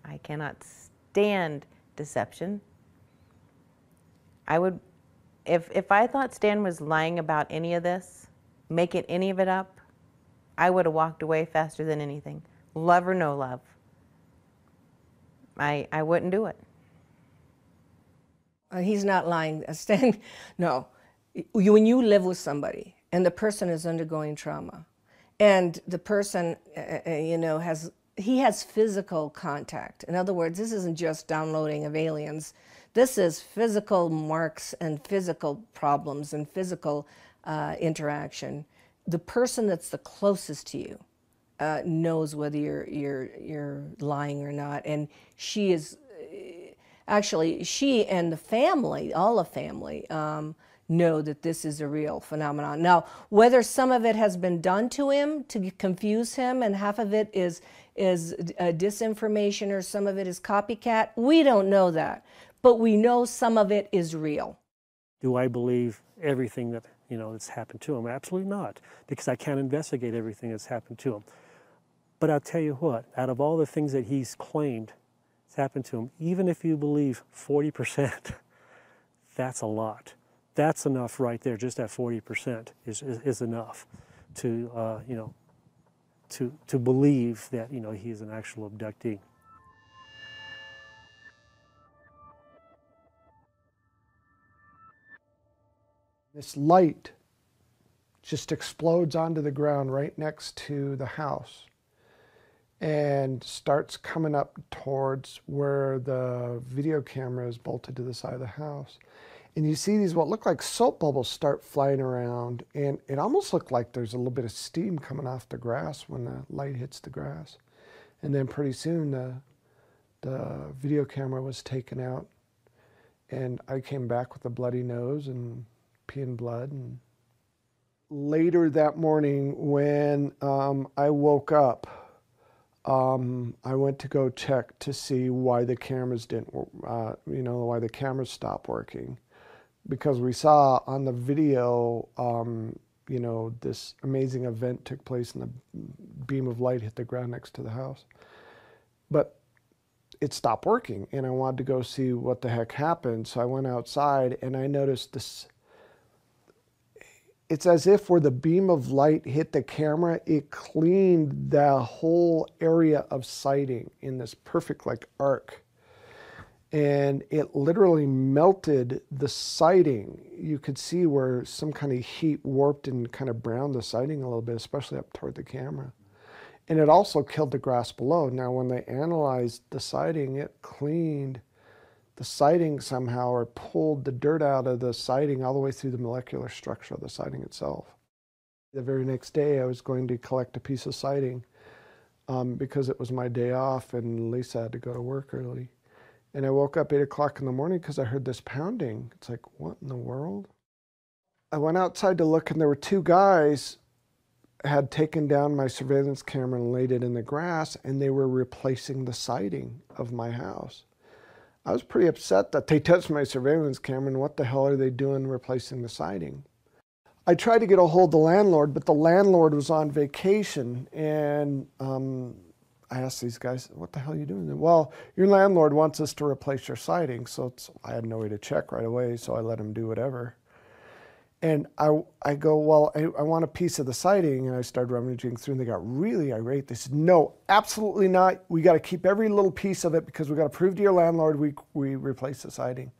I cannot stand deception. I would, if I thought Stan was lying about any of this, making any of it up, I would have walked away faster than anything. Love or no love. I wouldn't do it. He's not lying. Stan, no. When you live with somebody and the person is undergoing trauma and the person, you know, he has physical contact. In other words, this isn't just downloading of aliens. This is physical marks and physical problems and physical interaction. The person that's the closest to you knows whether you're lying or not, and she is actually, she and the family, all the family, know that this is a real phenomenon. Now, whether some of it has been done to him to confuse him, and half of it is disinformation, or some of it is copycat, we don't know that, but we know some of it is real. Do I believe everything that, you know, that's happened to him? Absolutely not, because I can't investigate everything that's happened to him. But I'll tell you what, out of all the things that he's claimed has happened to him, even if you believe 40%, that's a lot. That's enough right there. Just that 40% is enough to, you know, to believe that, you know, he is an actual abductee. This light just explodes onto the ground right next to the house and starts coming up towards where the video camera is bolted to the side of the house. And you see these what look like soap bubbles start flying around, and it almost looked like there's a little bit of steam coming off the grass when the light hits the grass. And then pretty soon the video camera was taken out, and I came back with a bloody nose and peeing blood. And later that morning when I woke up, I went to go check to see why the cameras didn't, you know, why the cameras stopped working. Because we saw on the video, you know, this amazing event took place and the beam of light hit the ground next to the house. But it stopped working, and I wanted to go see what the heck happened. So I went outside and I noticed this. It's as if where the beam of light hit the camera, it cleaned the whole area of sighting in this perfect like arc. And it literally melted the siding. You could see where some kind of heat warped and kind of browned the siding a little bit, especially up toward the camera. And it also killed the grass below. Now, when they analyzed the siding, it cleaned the siding somehow, or pulled the dirt out of the siding all the way through the molecular structure of the siding itself. The very next day, I was going to collect a piece of siding because it was my day off and Lisa had to go to work early. And I woke up 8 o'clock in the morning because I heard this pounding. It's like, what in the world? I went outside to look, and there were two guys had taken down my surveillance camera and laid it in the grass, and they were replacing the siding of my house. I was pretty upset that they touched my surveillance camera, and what the hell are they doing replacing the siding? I tried to get a hold of the landlord, but the landlord was on vacation, and I asked these guys, what the hell are you doing? Well, your landlord wants us to replace your siding. So I had no way to check right away, so I let him do whatever. And I go, well, I want a piece of the siding. And I started rummaging through, and they got really irate. They said, no, absolutely not. We got to keep every little piece of it because we got to prove to your landlord we replace the siding.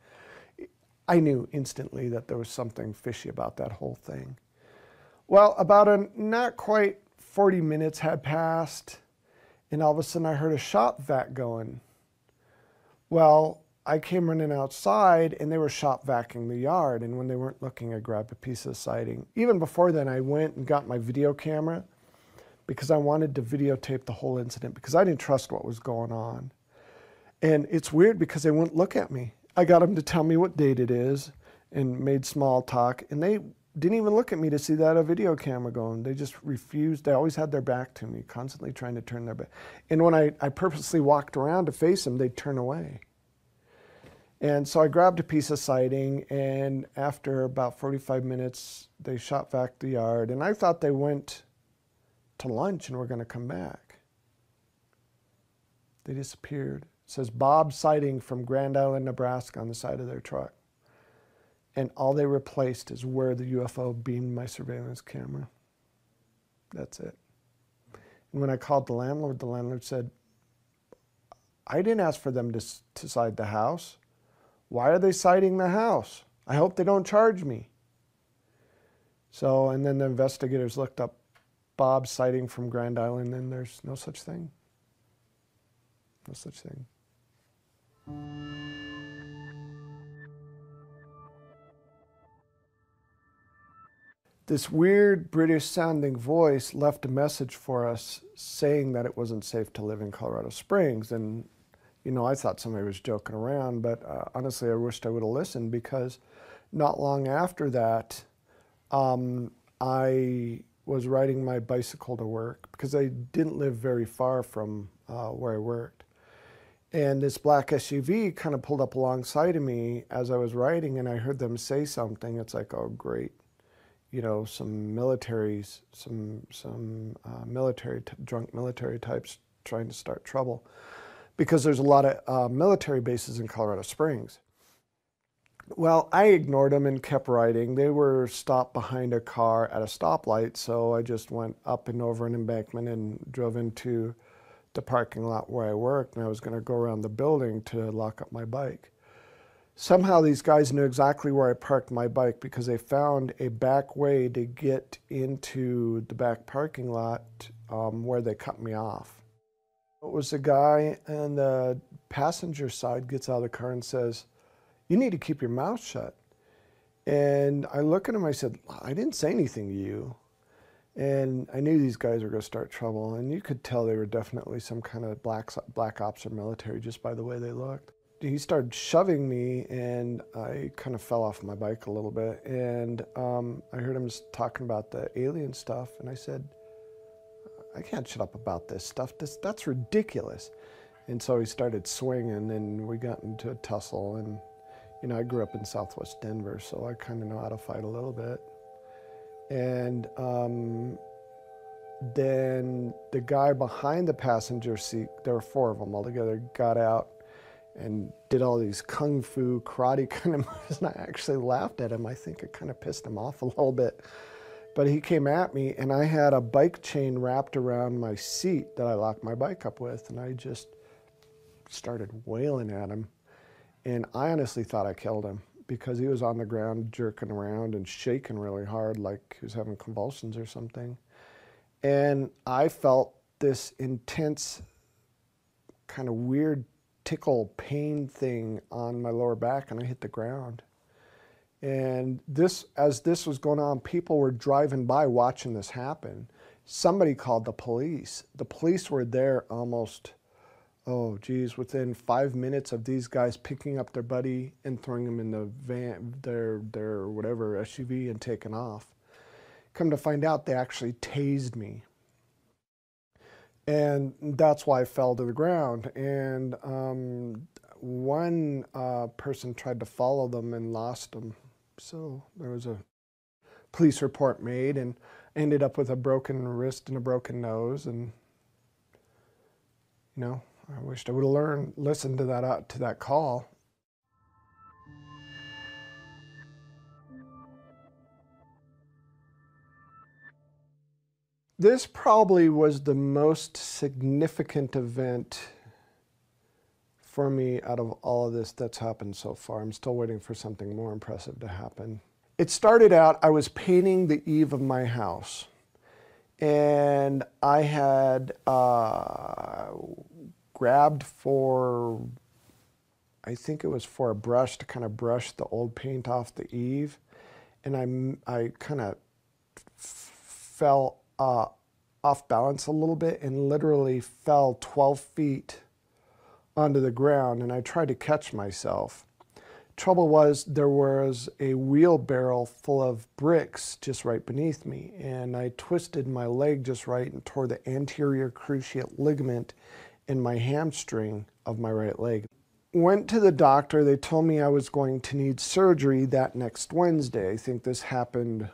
I knew instantly that there was something fishy about that whole thing. Well, about not quite 40 minutes had passed, and all of a sudden I heard a shop vac going. Well, I came running outside, and they were shop vacuuming the yard, and when they weren't looking, I grabbed a piece of siding. Even before then, I went and got my video camera because I wanted to videotape the whole incident because I didn't trust what was going on. And it's weird because they wouldn't look at me. I got them to tell me what date it is and made small talk, and they didn't even look at me to see that a video camera going. They just refused. They always had their back to me, constantly trying to turn their back. And when I purposely walked around to face them, they'd turn away. And so I grabbed a piece of siding, and after about 45 minutes, they shot back the yard. And I thought they went to lunch and were going to come back. They disappeared. It says Bob sighting from Grand Island, Nebraska on the side of their truck. And all they replaced is where the UFO beamed my surveillance camera. That's it. And when I called the landlord said, I didn't ask for them to sight the house. Why are they sighting the house? I hope they don't charge me. So, and then the investigators looked up Bob sighting from Grand Island, and there's no such thing. No such thing. This weird British sounding voice left a message for us saying that it wasn't safe to live in Colorado Springs. And, you know, I thought somebody was joking around, but honestly, I wished I would have listened, because not long after that, I was riding my bicycle to work, because I didn't live very far from where I worked. And this black SUV kind of pulled up alongside of me as I was riding, and I heard them say something. It's like, oh, great. You know, some militaries, drunk military types trying to start trouble, because there's a lot of military bases in Colorado Springs. Well, I ignored them and kept riding. They were stopped behind a car at a stoplight, so I just went up and over an embankment and drove into the parking lot where I worked, and I was going to go around the building to lock up my bike. Somehow these guys knew exactly where I parked my bike, because they found a back way to get into the back parking lot where they cut me off. It was a guy on the passenger side gets out of the car and says, "You need to keep your mouth shut." And I look at him, I said, "I didn't say anything to you." And I knew these guys were going to start trouble, and you could tell they were definitely some kind of black ops or military just by the way they looked. He started shoving me, and I kind of fell off my bike a little bit, and I heard him talking about the alien stuff, and I said, "I can't shut up about this stuff. That's ridiculous." And so he started swinging, and we got into a tussle, and you know, I grew up in Southwest Denver, so I kind of know how to fight a little bit. And then the guy behind the passenger seat, there were 4 of them altogether, got out and did all these kung fu karate kind of moves, and I actually laughed at him. I think it kind of pissed him off a little bit. But he came at me, and I had a bike chain wrapped around my seat that I locked my bike up with, and I just started wailing at him. And I honestly thought I killed him, because he was on the ground jerking around and shaking really hard like he was having convulsions or something. And I felt this intense kind of weird tickle pain thing on my lower back, and I hit the ground. And as this was going on, people were driving by watching this happen. Somebody called the police. The police were there almost, oh geez, within 5 minutes of these guys picking up their buddy and throwing him in the van, their whatever SUV, and taking off. Come to find out, they actually tased me. And that's why I fell to the ground. And one person tried to follow them and lost them. So there was a police report made, and ended up with a broken wrist and a broken nose. And, you know, I wished I would have listened to that call. This probably was the most significant event for me out of all of this that's happened so far. I'm still waiting for something more impressive to happen. It started out, I was painting the eave of my house, and I had grabbed for, I think it was for a brush to kind of brush the old paint off the eave, and I kind of fell off balance a little bit and literally fell 12 feet onto the ground, and I tried to catch myself. Trouble was, there was a wheelbarrow full of bricks just right beneath me, and I twisted my leg just right and tore the anterior cruciate ligament in my hamstring of my right leg. Went to the doctor. They told me I was going to need surgery that next Wednesday. I think this happened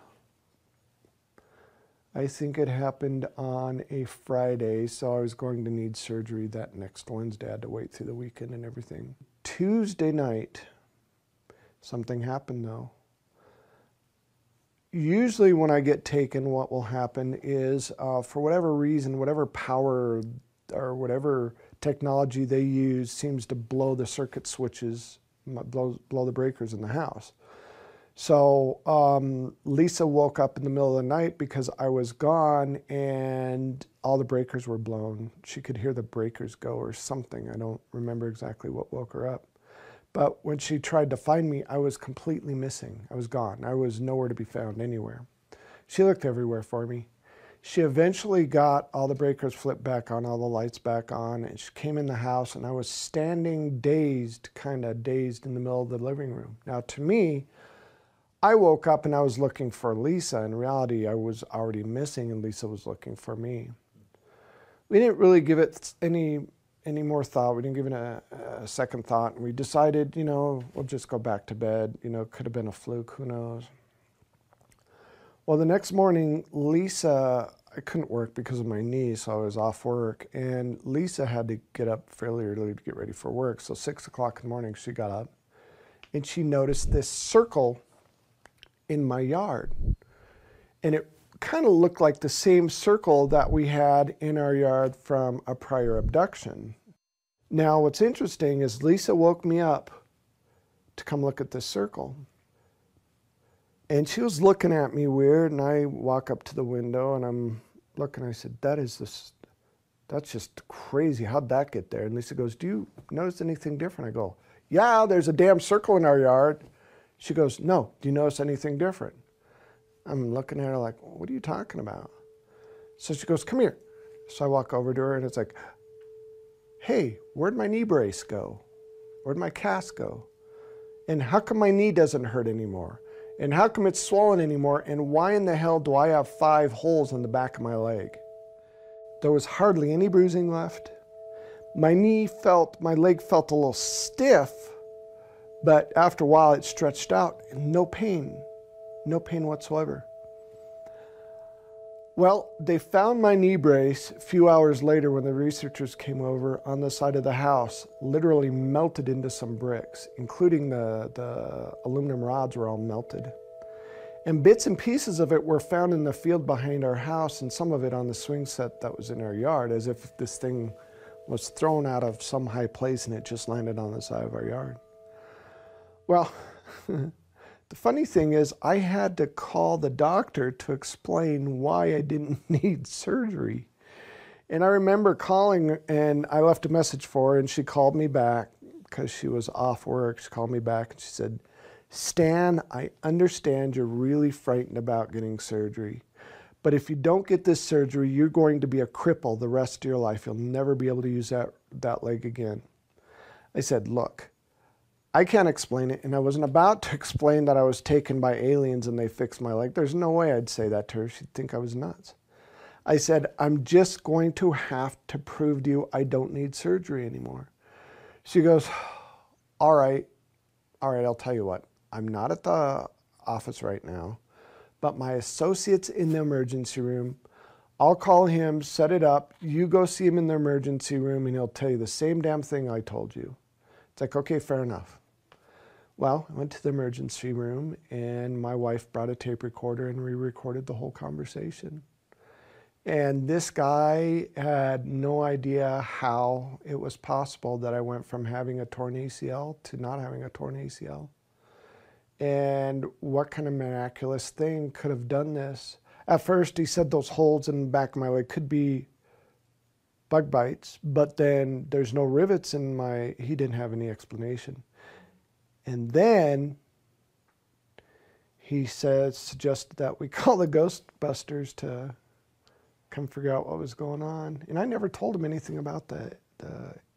I think it happened on a Friday, so I was going to need surgery that next Wednesday. I had to wait through the weekend and everything. Tuesday night, something happened though. Usually when I get taken, what will happen is, for whatever reason, whatever power or whatever technology they use seems to blow the circuit switches, blow the breakers in the house. So Lisa woke up in the middle of the night because I was gone and all the breakers were blown. She could hear the breakers go or something. I don't remember exactly what woke her up. But when she tried to find me, I was completely missing. I was gone. I was nowhere to be found anywhere. She looked everywhere for me. She eventually got all the breakers flipped back on, all the lights back on, and she came in the house, and I was standing dazed, kind of dazed in the middle of the living room. Now, to me, I woke up and I was looking for Lisa. In reality, I was already missing, and Lisa was looking for me. We didn't really give it any more thought. We didn't give it a second thought, and we decided, you know, we'll just go back to bed. You know, it could have been a fluke, who knows. Well, the next morning, Lisa, I couldn't work because of my knee, so I was off work, and Lisa had to get up fairly early to get ready for work, so 6 o'clock in the morning she got up, and she noticed this circle in my yard, and it kind of looked like the same circle that we had in our yard from a prior abduction. Now, what's interesting is Lisa woke me up to come look at this circle. And she was looking at me weird, and I walk up to the window and I'm looking, I said, that's just crazy. How'd that get there? And Lisa goes, do you notice anything different? I go, yeah, there's a damn circle in our yard. She goes, no, do you notice anything different? I'm looking at her like, what are you talking about? So she goes, come here. So I walk over to her and it's like, hey, where'd my knee brace go? Where'd my cast go? And how come my knee doesn't hurt anymore? And how come it's swollen anymore? And why in the hell do I have 5 holes in the back of my leg? There was hardly any bruising left. My leg felt a little stiff, but after a while it stretched out and no pain whatsoever. Well, they found my knee brace a few hours later when the researchers came over on the side of the house, literally melted into some bricks, including the aluminum rods were all melted. And bits and pieces of it were found in the field behind our house and some of it on the swing set that was in our yard, as if this thing was thrown out of some high place and it just landed on the side of our yard. Well, the funny thing is, I had to call the doctor to explain why I didn't need surgery. And I remember calling, and I left a message for her, and she called me back because she was off work. She called me back and she said, Stan, I understand you're really frightened about getting surgery, but if you don't get this surgery, you're going to be a cripple the rest of your life. You'll never be able to use that leg again. I said, look, I can't explain it, and I wasn't about to explain that I was taken by aliens and they fixed my leg. There's no way I'd say that to her. She'd think I was nuts. I said, I'm just going to have to prove to you I don't need surgery anymore. She goes, all right, I'll tell you what. I'm not at the office right now, but my associate's in the emergency room. I'll call him, set it up. You go see him in the emergency room, and he'll tell you the same damn thing I told you. It's like, okay, fair enough. Well, I went to the emergency room, and my wife brought a tape recorder, and we recorded the whole conversation. And this guy had no idea how it was possible that I went from having a torn ACL to not having a torn ACL. And what kind of miraculous thing could have done this? At first, he said those holes in the back of my leg could be bug bites, but then there's no rivets in he didn't have any explanation. And then he suggested that we call the Ghostbusters to come figure out what was going on. And I never told him anything about the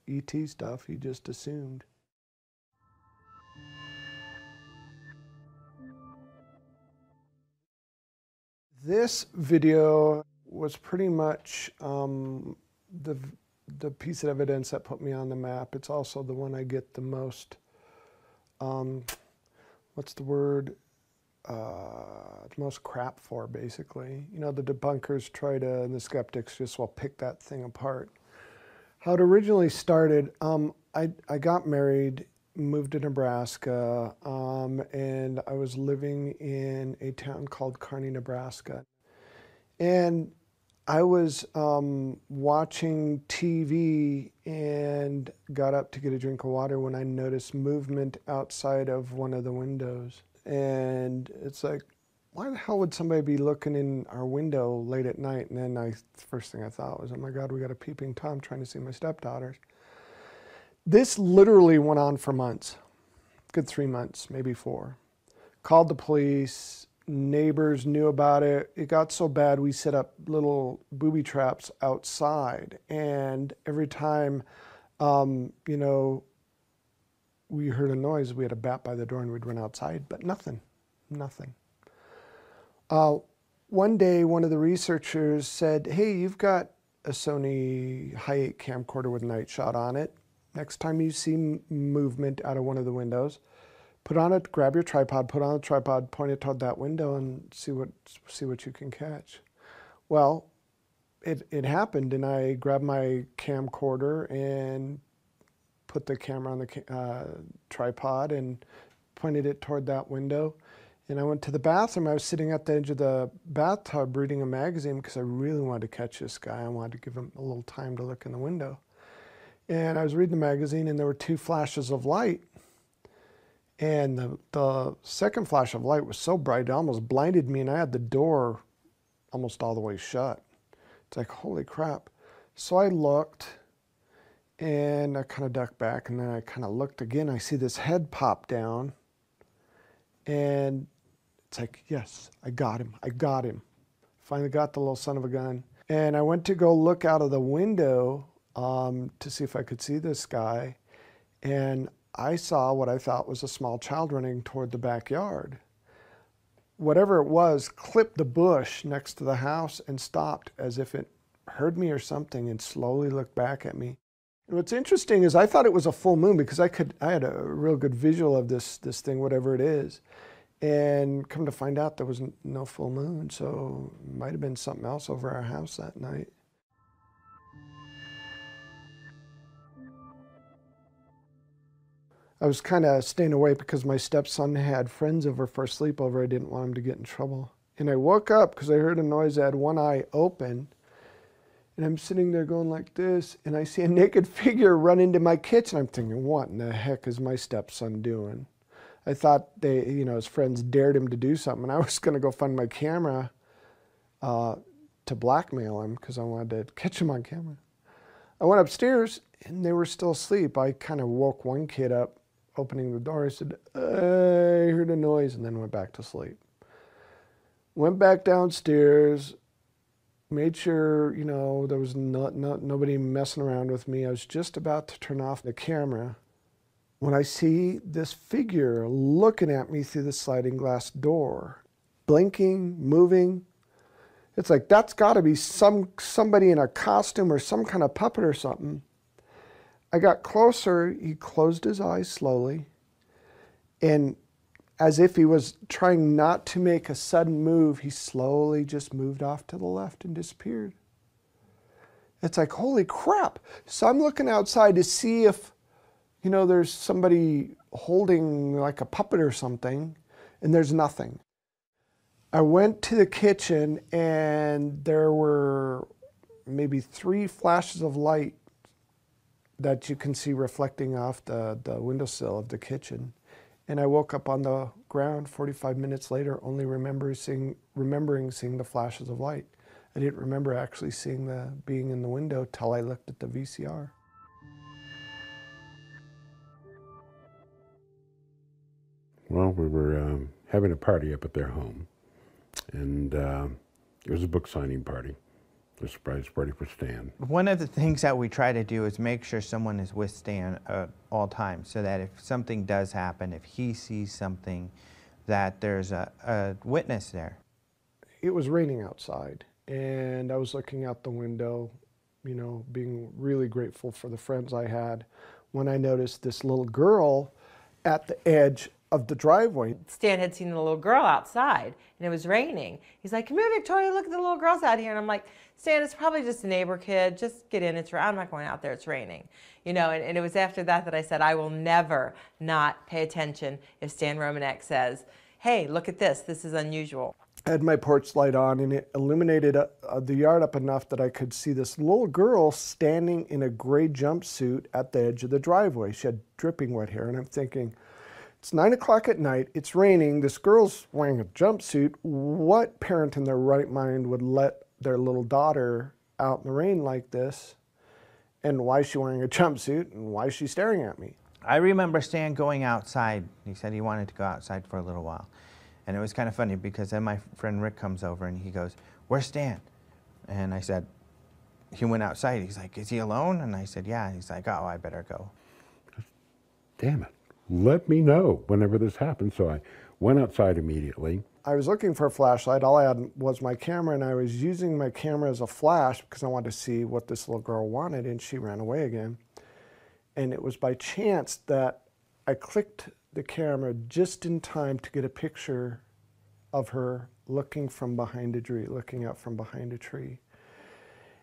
ET stuff. He just assumed. This video was pretty much the piece of evidence that put me on the map. It's also the one I get the most, what's the word? most crap for, basically. You know, the debunkers try to, and the skeptics just will pick that thing apart. How it originally started, I got married, moved to Nebraska, and I was living in a town called Kearney, Nebraska. And I was watching TV and got up to get a drink of water when I noticed movement outside of one of the windows. And it's like, why the hell would somebody be looking in our window late at night? And then the first thing I thought was, oh my God, we got a peeping Tom trying to see my stepdaughters. This literally went on for months, good 3 months, maybe 4. Called the police, neighbors knew about it. It got so bad we set up little booby traps outside. And every time, you know, we heard a noise, we had a bat by the door and we'd run outside, but nothing. One day, one of the researchers said, hey, you've got a Sony Hi8 camcorder with night shot on it. Next time you see movement out of one of the windows, put on it, grab your tripod, put on a tripod, point it toward that window and see what you can catch. Well, it happened, and I grabbed my camcorder and put the camera on the tripod and pointed it toward that window. And I went to the bathroom. I was sitting at the edge of the bathtub reading a magazine because I really wanted to catch this guy. I wanted to give him a little time to look in the window. And I was reading the magazine, and there were 2 flashes of light. And the second flash of light was so bright, it almost blinded me, and I had the door almost all the way shut. It's like, holy crap. So I looked, and I kind of ducked back, and then I kind of looked again. I see this head pop down, and it's like, yes, I got him. Finally got the little son of a gun. And I went to go look out of the window to see if I could see this guy, and I saw what I thought was a small child running toward the backyard. Whatever it was clipped the bush next to the house and stopped as if it heard me or something and slowly looked back at me. And what's interesting is I thought it was a full moon because I had a real good visual of this thing, whatever it is. And come to find out there was no full moon, so it might have been something else over our house that night. I was kind of staying away because my stepson had friends over for a sleepover. I didn't want him to get in trouble. And I woke up because I heard a noise. I had one eye open. And I'm sitting there going like this, and I see a naked figure run into my kitchen. I'm thinking, what in the heck is my stepson doing? I thought his friends dared him to do something, and I was going to go find my camera to blackmail him because I wanted to catch him on camera. I went upstairs, and they were still asleep. I kind of woke one kid up, opening the door. I said, I heard a noise, and then went back to sleep. Went back downstairs, made sure, there was nobody messing around with me. I was just about to turn off the camera when I see this figure looking at me through the sliding glass door, blinking, moving. It's like, that's got to be somebody in a costume or some kind of puppet or something. I got closer. He closed his eyes slowly, and as if he was trying not to make a sudden move, he slowly just moved off to the left and disappeared. It's like, holy crap. So I'm looking outside to see if, there's somebody holding like a puppet or something, and there's nothing. I went to the kitchen, and there were maybe 3 flashes of light that you can see reflecting off the windowsill of the kitchen. And I woke up on the ground 45 minutes later, only remembering seeing the flashes of light. I didn't remember actually being in the window till I looked at the VCR. Well, we were having a party up at their home, and it was a book signing party. A surprise party for Stan. One of the things that we try to do is make sure someone is with Stan at all times, so that if something does happen, if he sees something, that there's a witness there. It was raining outside, and I was looking out the window, being really grateful for the friends I had, when I noticed this little girl at the edge of the driveway. Stan had seen the little girl outside, and it was raining. He's like, come here, Victoria, look at the little girls out here. And I'm like, Stan, it's probably just a neighbor kid. Just get in. I'm not going out there. It's raining. You know, and it was after that that I said, I will never not pay attention if Stan Romanek says, hey, look at this. This is unusual. I had my porch light on, and it illuminated the yard up enough that I could see this little girl standing in a gray jumpsuit at the edge of the driveway. She had dripping wet hair, and I'm thinking, it's 9 o'clock at night, it's raining, this girl's wearing a jumpsuit. What parent in their right mind would let their little daughter out in the rain like this? And why is she wearing a jumpsuit, and why is she staring at me? I remember Stan going outside. He said he wanted to go outside for a little while. And it was kind of funny because then my friend Rick comes over and he goes, where's Stan? And I said, he went outside. He's like, is he alone? And I said, yeah. He's like, oh, I better go. Damn it. Let me know whenever this happens. So I went outside immediately. I was looking for a flashlight. All I had was my camera, and I was using my camera as a flash because I wanted to see what this little girl wanted, and she ran away again. And it was by chance that I clicked the camera just in time to get a picture of her looking from behind a tree, looking out from behind a tree.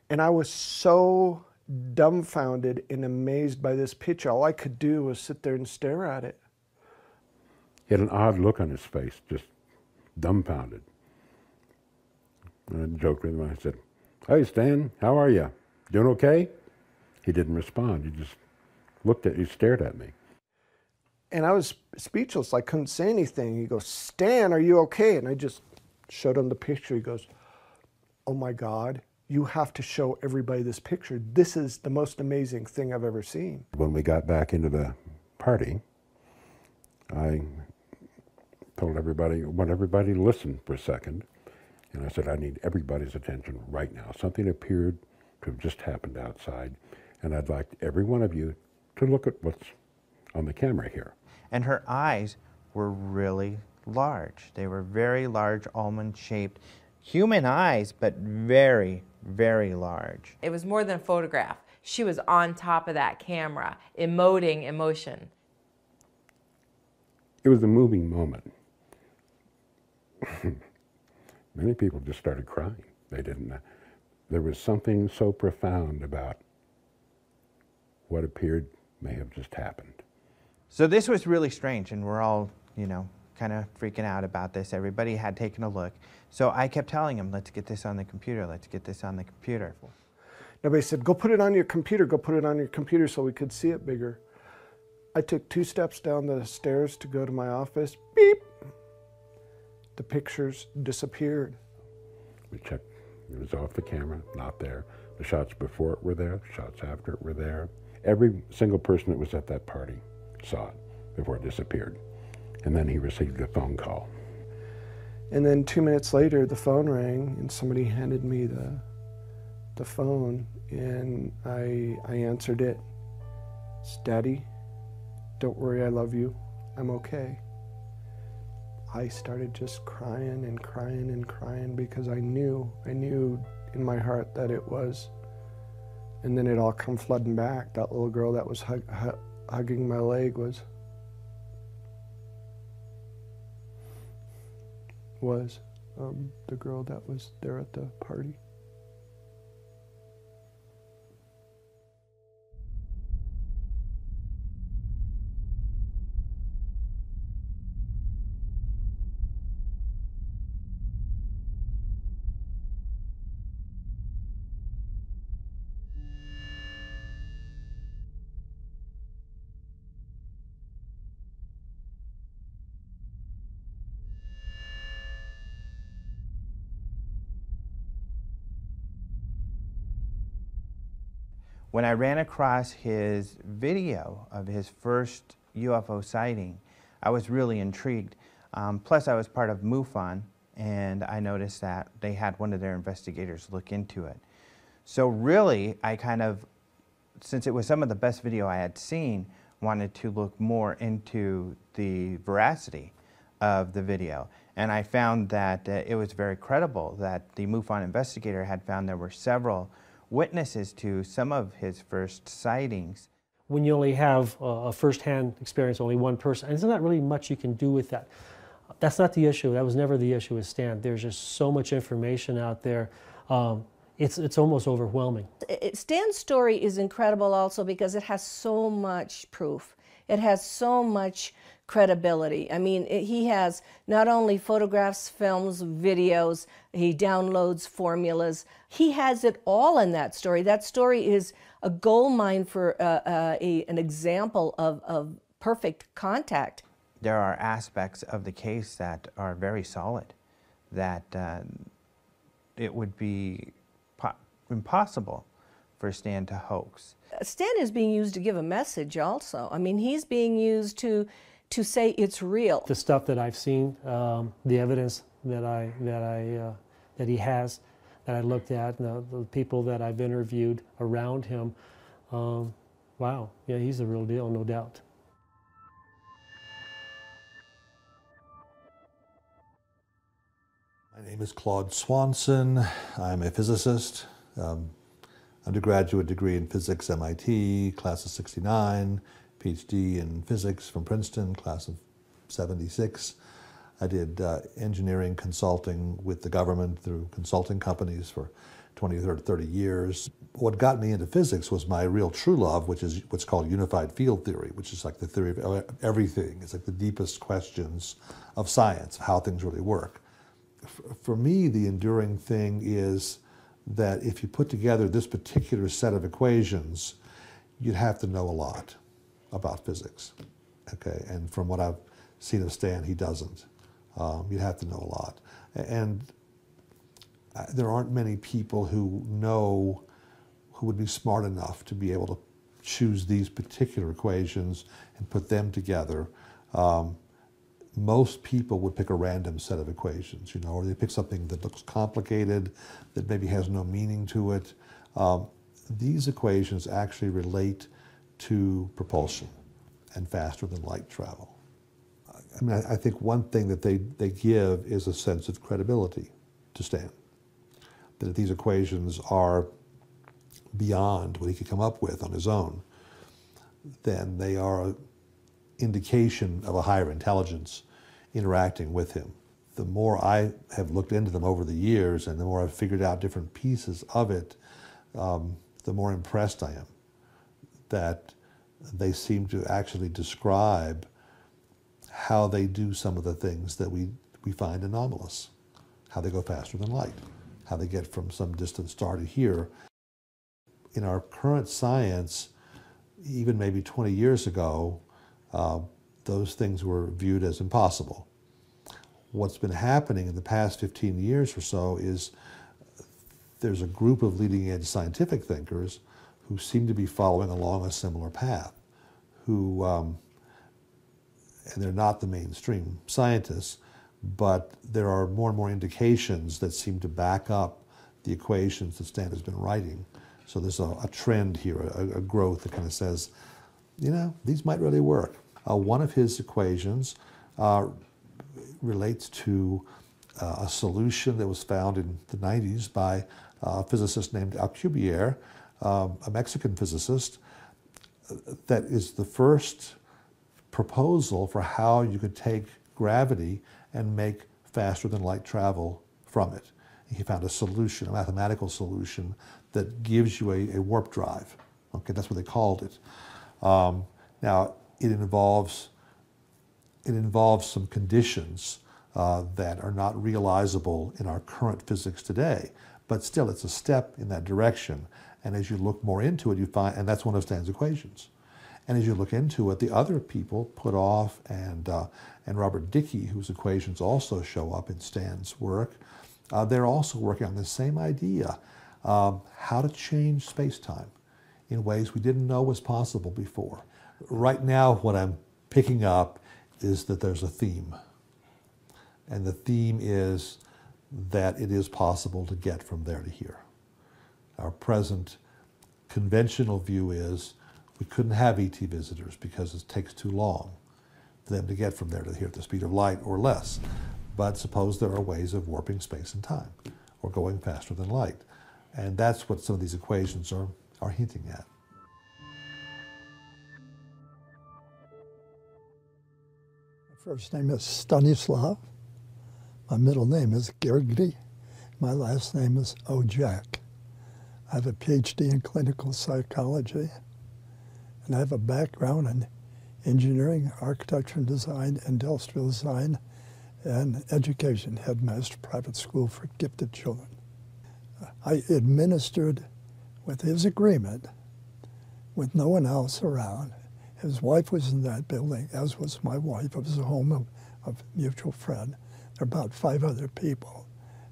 And I was so dumbfounded and amazed by this picture. All I could do was sit there and stare at it. He had an odd look on his face, just dumbfounded. And I joked with him. I said, hey, Stan, how are you? Doing okay? He didn't respond. He just he stared at me. And I was speechless. I couldn't say anything. He goes, Stan, are you okay? And I just showed him the picture. He goes, oh my God, you have to show everybody this picture. This is the most amazing thing I've ever seen. When we got back into the party, I told everybody, I want everybody to listen for a second. And I said, I need everybody's attention right now. Something appeared to have just happened outside. And I'd like every one of you to look at what's on the camera here. And her eyes were really large. They were very large, almond-shaped, human eyes, but very, very large. It was more than a photograph. She was on top of that camera, emoting emotion. It was a moving moment. Many people just started crying. They didn't. There was something so profound about what appeared may have just happened. So this was really strange, and we're all, you know, kind of freaking out about this. Everybody had taken a look. So I kept telling him, let's get this on the computer, let's get this on the computer. Everybody said, go put it on your computer, go put it on your computer so we could see it bigger. I took 2 steps down the stairs to go to my office. Beep! The pictures disappeared. We checked. It was off the camera, not there. The shots before it were there, the shots after it were there. Every single person that was at that party saw it before it disappeared. And then he received a phone call. And then 2 minutes later, the phone rang, and somebody handed me the phone, and I answered it. It's Daddy, don't worry, I love you. I'm okay. I started just crying and crying and crying because I knew in my heart that it was. And then it all come flooding back. That little girl that was hugging my leg was the girl that was there at the party. When I ran across his video of his first UFO sighting, I was really intrigued. Plus, I was part of MUFON, and I noticed that they had one of their investigators look into it. So really, I kind of, since it was some of the best video I had seen, wanted to look more into the veracity of the video. And I found that it was very credible that the MUFON investigator had found there were several witnesses to some of his first sightings. when you only have a first-hand experience, only one person, and there's not really much you can do with that. That's not the issue. That was never the issue with Stan. There's just so much information out there. It's almost overwhelming. Stan's story is incredible also because it has so much proof. It has so much credibility. I mean, he has not only photographs, films, videos, he downloads formulas. He has it all in that story. That story is a gold mine for an example of perfect contact. There are aspects of the case that are very solid, that it would be impossible for Stan to hoax. Stan is being used to give a message also. I mean, he's being used to say it's real. The stuff that I've seen, the evidence that he has, that I looked at, and the people that I've interviewed around him, wow, yeah, he's the real deal, no doubt. My name is Claude Swanson. I'm a physicist. Undergraduate degree in physics, MIT, class of '69. PhD in physics from Princeton, class of '76. I did engineering consulting with the government through consulting companies for 20 or 30 years. What got me into physics was my real true love, which is what's called unified field theory, which is like the theory of everything. It's like the deepest questions of science, how things really work. For me, the enduring thing is that if you put together this particular set of equations, you'd have to know a lot about physics, okay? And from what I've seen of Stan, he doesn't. You'd have to know a lot. And there aren't many people who would be smart enough to be able to choose these particular equations and put them together. Most people would pick a random set of equations, you know, or they pick something that looks complicated, that maybe has no meaning to it. These equations actually relate to propulsion and faster than light travel. I mean, I think one thing that they give is a sense of credibility to Stan. That if these equations are beyond what he could come up with on his own, then they are an indication of a higher intelligence interacting with him. The more I have looked into them over the years and the more I've figured out different pieces of it, the more impressed I am that they seem to actually describe how they do some of the things that we find anomalous, how they go faster than light, how they get from some distant star to here. In our current science, even maybe 20 years ago, those things were viewed as impossible. What's been happening in the past 15 years or so is there's a group of leading-edge scientific thinkers who seem to be following along a similar path, who, and they're not the mainstream scientists, but there are more and more indications that seem to back up the equations that Stan has been writing. So there's a trend here, a growth that kind of says, you know, these might really work. One of his equations relates to a solution that was found in the 90s by a physicist named Alcubierre, a Mexican physicist, that is the first proposal for how you could take gravity and make faster than light travel from it. He found a solution, a mathematical solution that gives you a warp drive. Okay, that's what they called it. Now, it involves some conditions that are not realizable in our current physics today, but still it's a step in that direction. And as you look more into it, you find, and that's one of Stan's equations. And as you look into it, the other people, Puthoff and Robert Dicke, whose equations also show up in Stan's work, they're also working on the same idea, how to change space-time in ways we didn't know was possible before. Right now, what I'm picking up is that there's a theme. And the theme is that it is possible to get from there to here. Our present conventional view is we couldn't have ET visitors because it takes too long for them to get from there to here at the speed of light or less. But suppose there are ways of warping space and time or going faster than light. And that's what some of these equations are hinting at. First name is Stanislav. My middle name is Gergely. My last name is Ojak. I have a PhD in clinical psychology, and I have a background in engineering, architecture and design, industrial design, and education, headmaster, private school for gifted children. I administered, with his agreement, with no one else around. His wife was in that building, as was my wife. It was a home of a mutual friend. There were about 5 other people,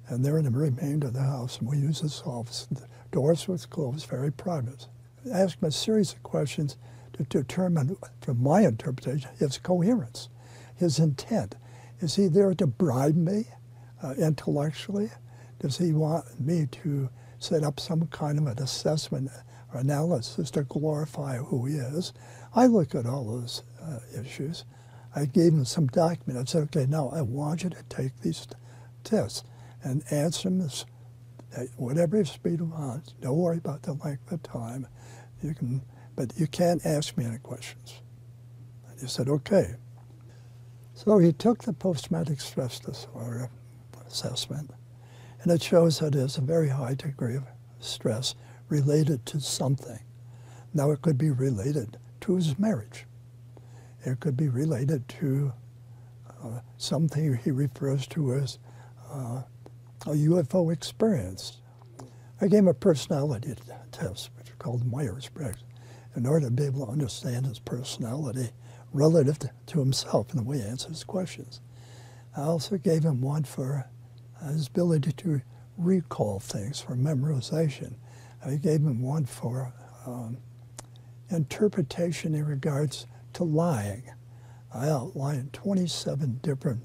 and they're in the remainder of the house, and we use this office. The doors were closed, very private. I asked him a series of questions to determine, from my interpretation, his coherence, his intent. Is he there to bribe me intellectually? Does he want me to set up some kind of an assessment or analysis to glorify who he is? I look at all those issues. I gave him some document. I said, okay, now I want you to take these tests and answer them at whatever speed you want. Don't worry about the length of time. You can, but you can't ask me any questions. And he said, okay. So he took the post-traumatic stress disorder assessment, and it shows that there's a very high degree of stress related to something. Now, it could be related to his marriage. It could be related to something he refers to as a UFO experience. I gave him a personality test, which is called Myers-Briggs, in order to be able to understand his personality relative to himself and the way he answers questions. I also gave him one for his ability to recall things, for memorization. I gave him one for interpretation in regards to lying. I outlined 27 different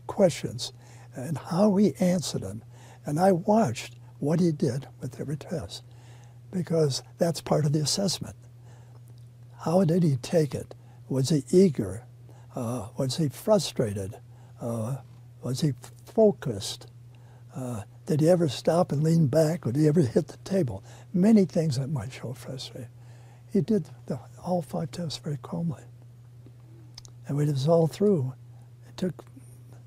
questions and how he answered them. And I watched what he did with every test, because that's part of the assessment. How did he take it? Was he eager? Was he frustrated? Was he focused? Did he ever stop and lean back? Or did he ever hit the table? Many things that might show frustration. He did all 5 tests very calmly. And when it was all through, it took,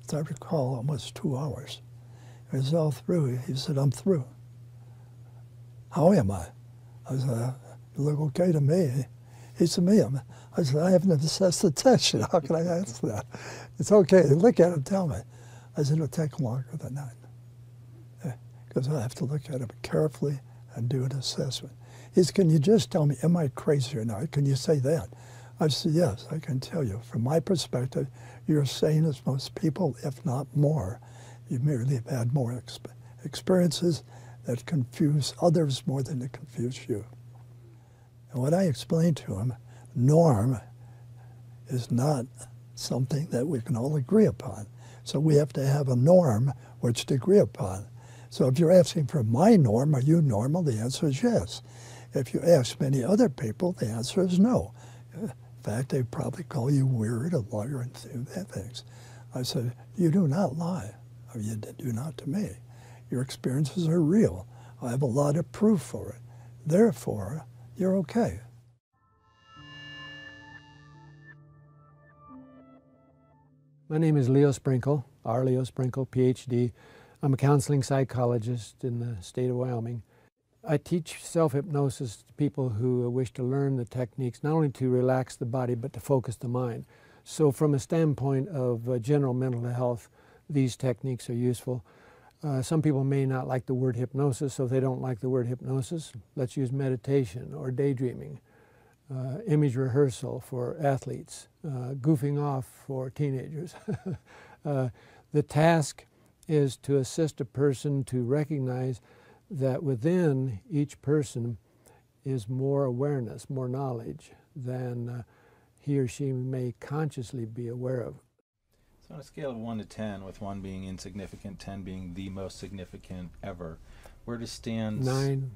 as I recall, almost 2 hours. It was all through. He said, I'm through. How am I? I said, you look okay to me. He said, me? I said, I haven't assessed the test yet. How can I answer that? It's okay. Look at it and tell me. I said, it'll take longer than that, because I have to look at it carefully and do an assessment. He said, can you just tell me, am I crazy or not? Can you say that? I said, yes, I can tell you. From my perspective, you're sane as most people, if not more. You merely have had more experiences that confuse others more than they confuse you. And what I explained to him, norm is not something that we can all agree upon. So we have to have a norm which to agree upon. So if you're asking for my norm, are you normal? The answer is yes. If you ask many other people, the answer is no. In fact, they probably call you weird, a liar, and things. I said, you do not lie, or you do not to me. Your experiences are real. I have a lot of proof for it. Therefore, you're okay. My name is Leo Sprinkle, R. Leo Sprinkle, PhD. I'm a counseling psychologist in the state of Wyoming. I teach self-hypnosis to people who wish to learn the techniques, not only to relax the body, but to focus the mind. So from a standpoint of general mental health, these techniques are useful. Some people may not like the word hypnosis, so if they don't like the word hypnosis, let's use meditation or daydreaming, image rehearsal for athletes, goofing off for teenagers. The task is to assist a person to recognize that within each person is more awareness, more knowledge than he or she may consciously be aware of. So on a scale of 1 to 10, with 1 being insignificant, 10 being the most significant ever, where does Stan's... 9.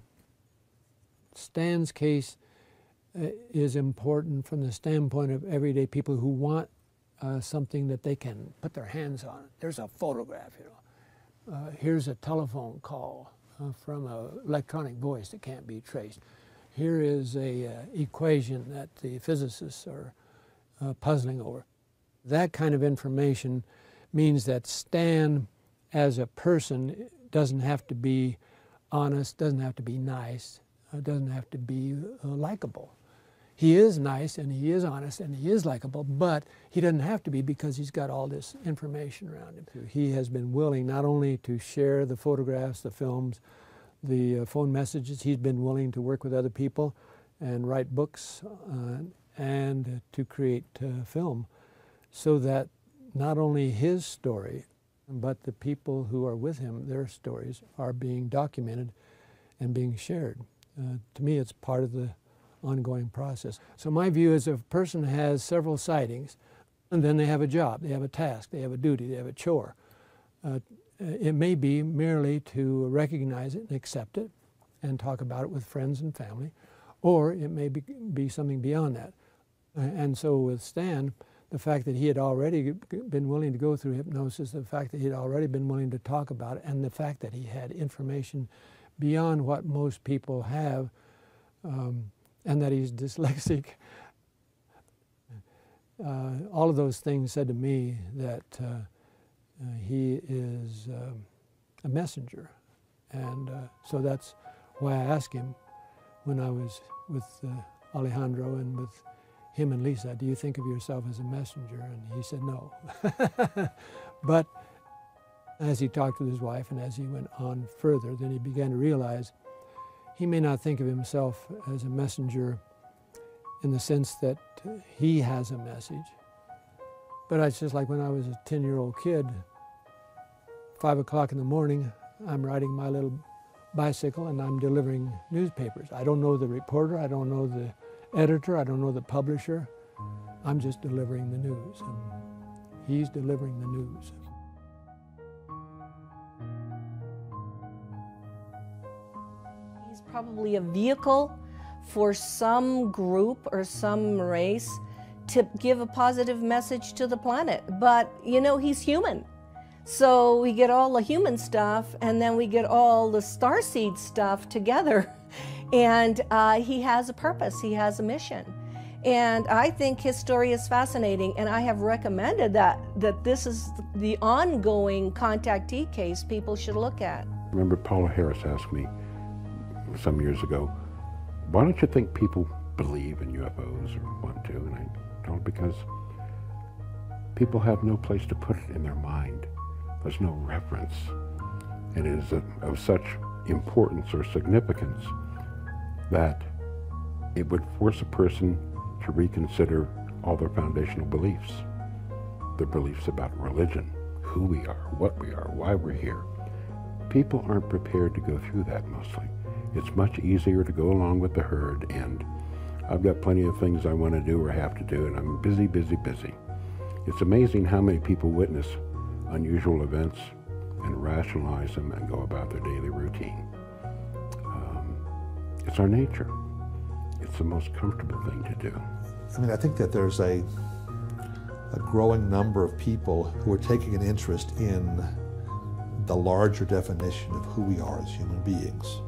Stan's case is important from the standpoint of everyday people who want something that they can put their hands on. There's a photograph, you know. Here's a telephone call from an electronic voice that can't be traced. Here is a equation that the physicists are puzzling over. That kind of information means that Stan, as a person, doesn't have to be honest, doesn't have to be nice, doesn't have to be likable. He is nice and he is honest and he is likable, but he doesn't have to be because he's got all this information around him. He has been willing not only to share the photographs, the films, the phone messages, he's been willing to work with other people and write books and to create film, so that not only his story, but the people who are with him, their stories are being documented and being shared. To me, it's part of the ongoing process. So my view is if a person has several sightings, and then they have a job, they have a task, they have a duty, they have a chore, it may be merely to recognize it and accept it and talk about it with friends and family, or it may be something beyond that. And so with Stan, the fact that he had already been willing to go through hypnosis, the fact that he had already been willing to talk about it, and the fact that he had information beyond what most people have, and that he's dyslexic, all of those things said to me that he is a messenger. And so that's why I asked him when I was with Alejandro and with him and Lisa, do you think of yourself as a messenger? And he said no. But as he talked with his wife and as he went on further, then he began to realize he may not think of himself as a messenger in the sense that he has a message. But it's just like when I was a 10-year-old kid, 5 o'clock in the morning, I'm riding my little bicycle and I'm delivering newspapers. I don't know the reporter, I don't know the editor, I don't know the publisher. I'm just delivering the news. And he's delivering the news. He's probably a vehicle for some group or some race to give a positive message to the planet. But, you know, he's human. So we get all the human stuff and then we get all the starseed stuff together. And he has a purpose, he has a mission. And I think his story is fascinating, and I have recommended that this is the ongoing contactee case people should look at. I remember Paula Harris asked me some years ago, why don't you think people believe in UFOs or want to? And I told her because people have no place to put it in their mind. There's no reference. And it is of such importance or significance that it would force a person to reconsider all their foundational beliefs. Their beliefs about religion, who we are, what we are, why we're here. People aren't prepared to go through that mostly. It's much easier to go along with the herd, and I've got plenty of things I want to do or have to do, and I'm busy, busy, busy. It's amazing how many people witness unusual events and rationalize them and go about their daily routine. It's our nature. It's the most comfortable thing to do. I mean, I think that there's a growing number of people who are taking an interest in the larger definition of who we are as human beings.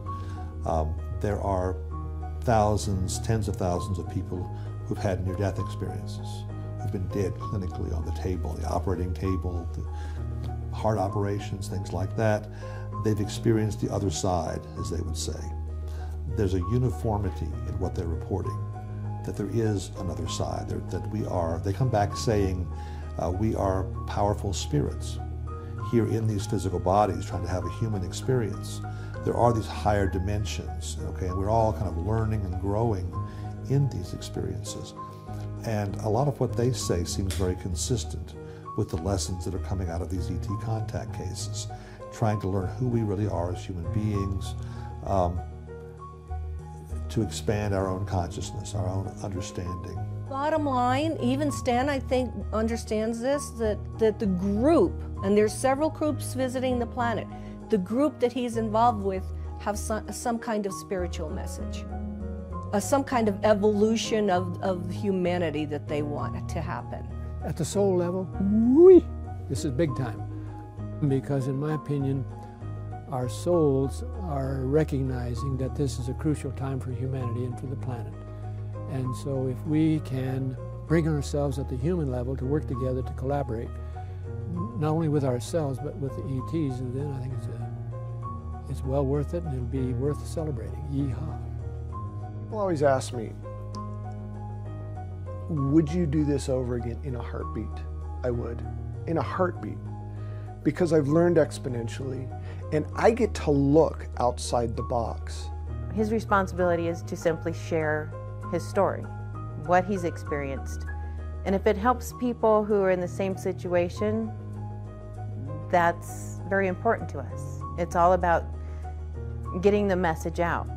There are thousands, tens of thousands of people who've had near-death experiences, who've been dead clinically on the table, the operating table, the heart operations, things like that. They've experienced the other side, as they would say. There's a uniformity in what they're reporting, that there is another side, they come back saying, we are powerful spirits here in these physical bodies trying to have a human experience. There are these higher dimensions, okay, and we're all kind of learning and growing in these experiences. And a lot of what they say seems very consistent with the lessons that are coming out of these ET contact cases, trying to learn who we really are as human beings, to expand our own consciousness, our own understanding. Bottom line, even Stan, I think, understands this, that the group, and there's several groups visiting the planet, the group that he's involved with have some kind of spiritual message, some kind of evolution of humanity that they want to happen. At the soul level, this is big time, because in my opinion, our souls are recognizing that this is a crucial time for humanity and for the planet. And so if we can bring ourselves at the human level to work together to collaborate, not only with ourselves but with the ETs, and then I think it's well worth it, and it'll be worth celebrating. Yeehaw. People always ask me, would you do this over again in a heartbeat? I would, in a heartbeat, because I've learned exponentially, and I get to look outside the box. His responsibility is to simply share his story, what he's experienced. And if it helps people who are in the same situation, that's very important to us. It's all about getting the message out.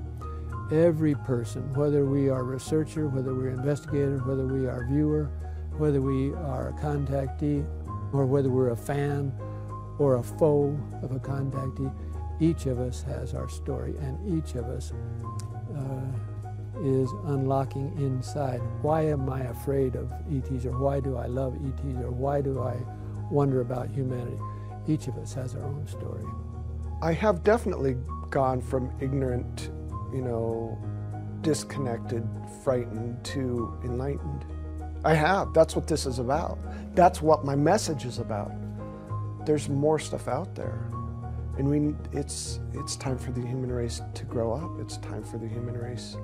Every person, whether we are a researcher, whether we're an investigator, whether we are a viewer, whether we are a contactee, or whether we're a fan or a foe of a contactee, each of us has our story, and each of us is unlocking inside. Why am I afraid of ETs, or why do I love ETs, or why do I wonder about humanity? Each of us has our own story. I have definitely gone from ignorant, disconnected, frightened, to enlightened. I have. That's what this is about. That's what my message is about. There's more stuff out there. And it's time for the human race to grow up. It's time for the human race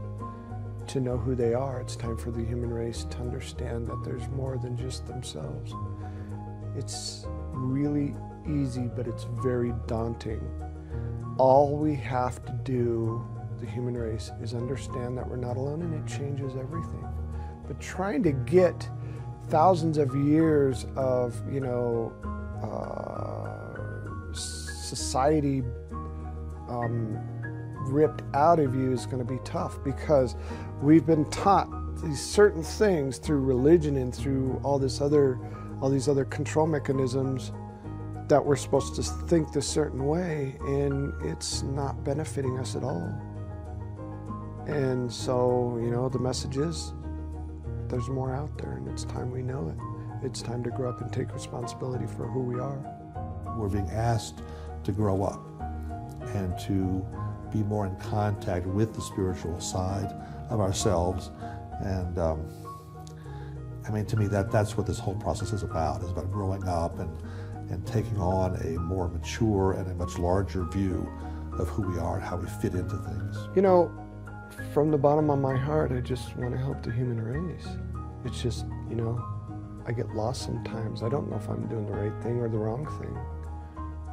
to know who they are. It's time for the human race to understand that there's more than just themselves. It's really easy, but it's very daunting. All we have to do, the human race, is understand that we're not alone, and it changes everything. But trying to get thousands of years of, society ripped out of you is going to be tough, because we've been taught these certain things through religion and through all these other control mechanisms that we're supposed to think this certain way, and it's not benefiting us at all. And so, the message is there's more out there, and it's time we know it. It's time to grow up and take responsibility for who we are. We're being asked to grow up and to be more in contact with the spiritual side of ourselves. And to me, that's what this whole process is about growing up and taking on a more mature and a much larger view of who we are and how we fit into things. From the bottom of my heart, I just want to help the human race. It's just, I get lost sometimes. I don't know if I'm doing the right thing or the wrong thing.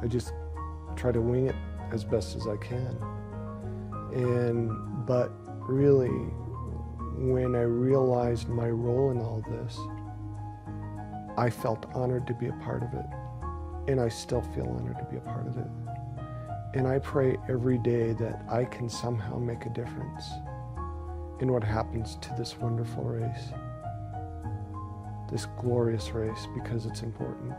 I just try to wing it as best as I can. But really, when I realized my role in all this, I felt honored to be a part of it. And I still feel honored to be a part of it. And I pray every day that I can somehow make a difference in what happens to this wonderful race, this glorious race, because it's important.